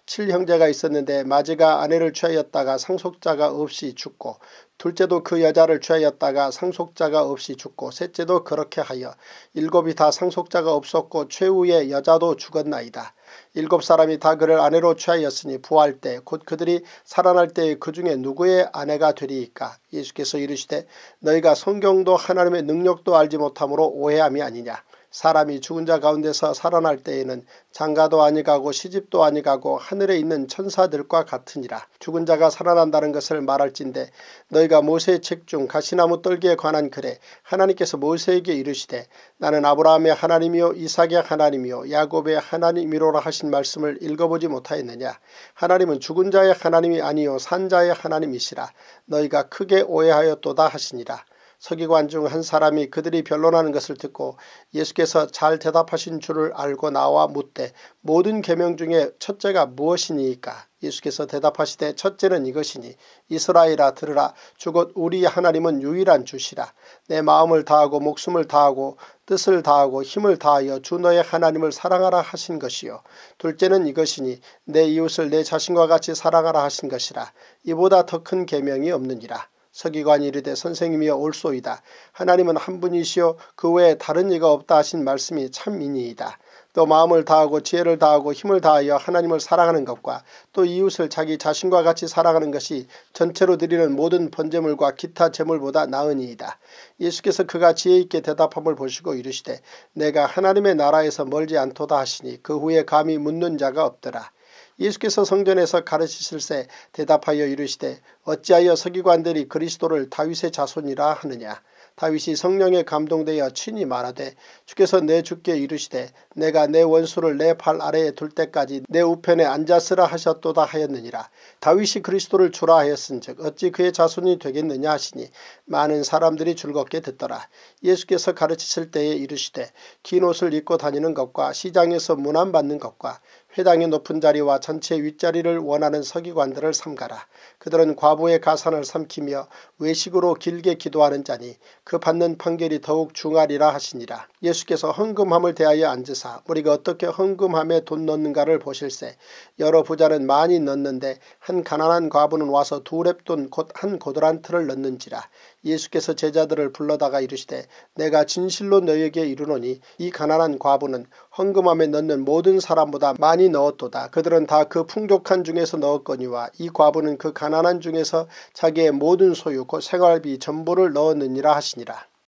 7형제가 있었는데 마지가 아내를 취하였다가 상속자가 없이 죽고 둘째도 그 여자를 취하였다가 상속자가 없이 죽고 셋째도 그렇게 하여 7이 다 상속자가 없었고 최후의 여자도 죽었나이다. 7사람이 다 그를 아내로 취하였으니 부활 때 곧 그들이 살아날 때에 그 중에 누구의 아내가 되리이까. 예수께서 이르시되 너희가 성경도 하나님의 능력도 알지 못함으로 오해함이 아니냐. 사람이 죽은 자 가운데서 살아날 때에는 장가도 아니가고 시집도 아니가고 하늘에 있는 천사들과 같으니라. 죽은 자가 살아난다는 것을 말할진대 너희가 모세의 책 중 가시나무 떨기에 관한 글에 하나님께서 모세에게 이르시되 나는 아브라함의 하나님이요 이삭의 하나님이요 야곱의 하나님이로라 하신 말씀을 읽어보지 못하였느냐. 하나님은 죽은 자의 하나님이 아니요 산 자의 하나님이시라. 너희가 크게 오해하였도다 하시니라. 서기관 중 한 사람이 그들이 변론하는 것을 듣고 예수께서 잘 대답하신 줄을 알고 나와 묻되 모든 계명 중에 첫째가 무엇이니이까. 예수께서 대답하시되 첫째는 이것이니 이스라엘아 들으라. 주곧 우리 하나님은 유일한 주시라. 내 마음을 다하고 목숨을 다하고 뜻을 다하고 힘을 다하여 주 너의 하나님을 사랑하라 하신 것이요. 둘째는 이것이니 내 이웃을 내 자신과 같이 사랑하라 하신 것이라. 이보다 더 큰 계명이 없느니라. 서기관이 이르되 선생님이여 옳소이다. 하나님은 한 분이시요 그 외에 다른 이가 없다 하신 말씀이 참이니이다. 또 마음을 다하고 지혜를 다하고 힘을 다하여 하나님을 사랑하는 것과 또 이웃을 자기 자신과 같이 사랑하는 것이 전체로 드리는 모든 번제물과 기타 제물보다 나으니이다. 예수께서 그가 지혜 있게 대답함을 보시고 이르시되 내가 하나님의 나라에서 멀지 않도다 하시니 그 후에 감히 묻는 자가 없더라. 예수께서 성전에서 가르치실새 대답하여 이르시되 어찌하여 서기관들이 그리스도를 다윗의 자손이라 하느냐. 다윗이 성령에 감동되어 친히 말하되 주께서 내 주께 이르시되 내가 내 원수를 내 발 아래에 둘 때까지 내 우편에 앉았으라 하셨도다 하였느니라. 다윗이 그리스도를 주라 하였은즉 어찌 그의 자손이 되겠느냐 하시니 많은 사람들이 즐겁게 듣더라. 예수께서 가르치실 때에 이르시되 긴 옷을 입고 다니는 것과 시장에서 문안받는 것과 회당의 높은 자리와 전체 윗자리를 원하는 서기관들을 삼가라. 그들은 과부의 가산을 삼키며 외식으로 길게 기도하는 자니 그 받는 판결이 더욱 중하리라 하시니라. 예수께서 헌금함을 대하여 앉으사 우리가 어떻게 헌금함에 돈 넣는가를 보실세. 여러 부자는 많이 넣는데 한 가난한 과부는 와서 2렙돈 곧 한 고도란트를 넣는지라. 예수께서 제자들을 불러다가 이르시되 내가 진실로 너희에게 이르노니 이 가난한 과부는 헌금함에 넣는 모든 사람보다 많이 넣었도다. 그들은 다 그 풍족한 중에서 넣었거니와 이 과부는 그 가난한 중에서 자기의 모든 소유 곧 생활비 전부를 넣었느니라 하시니라.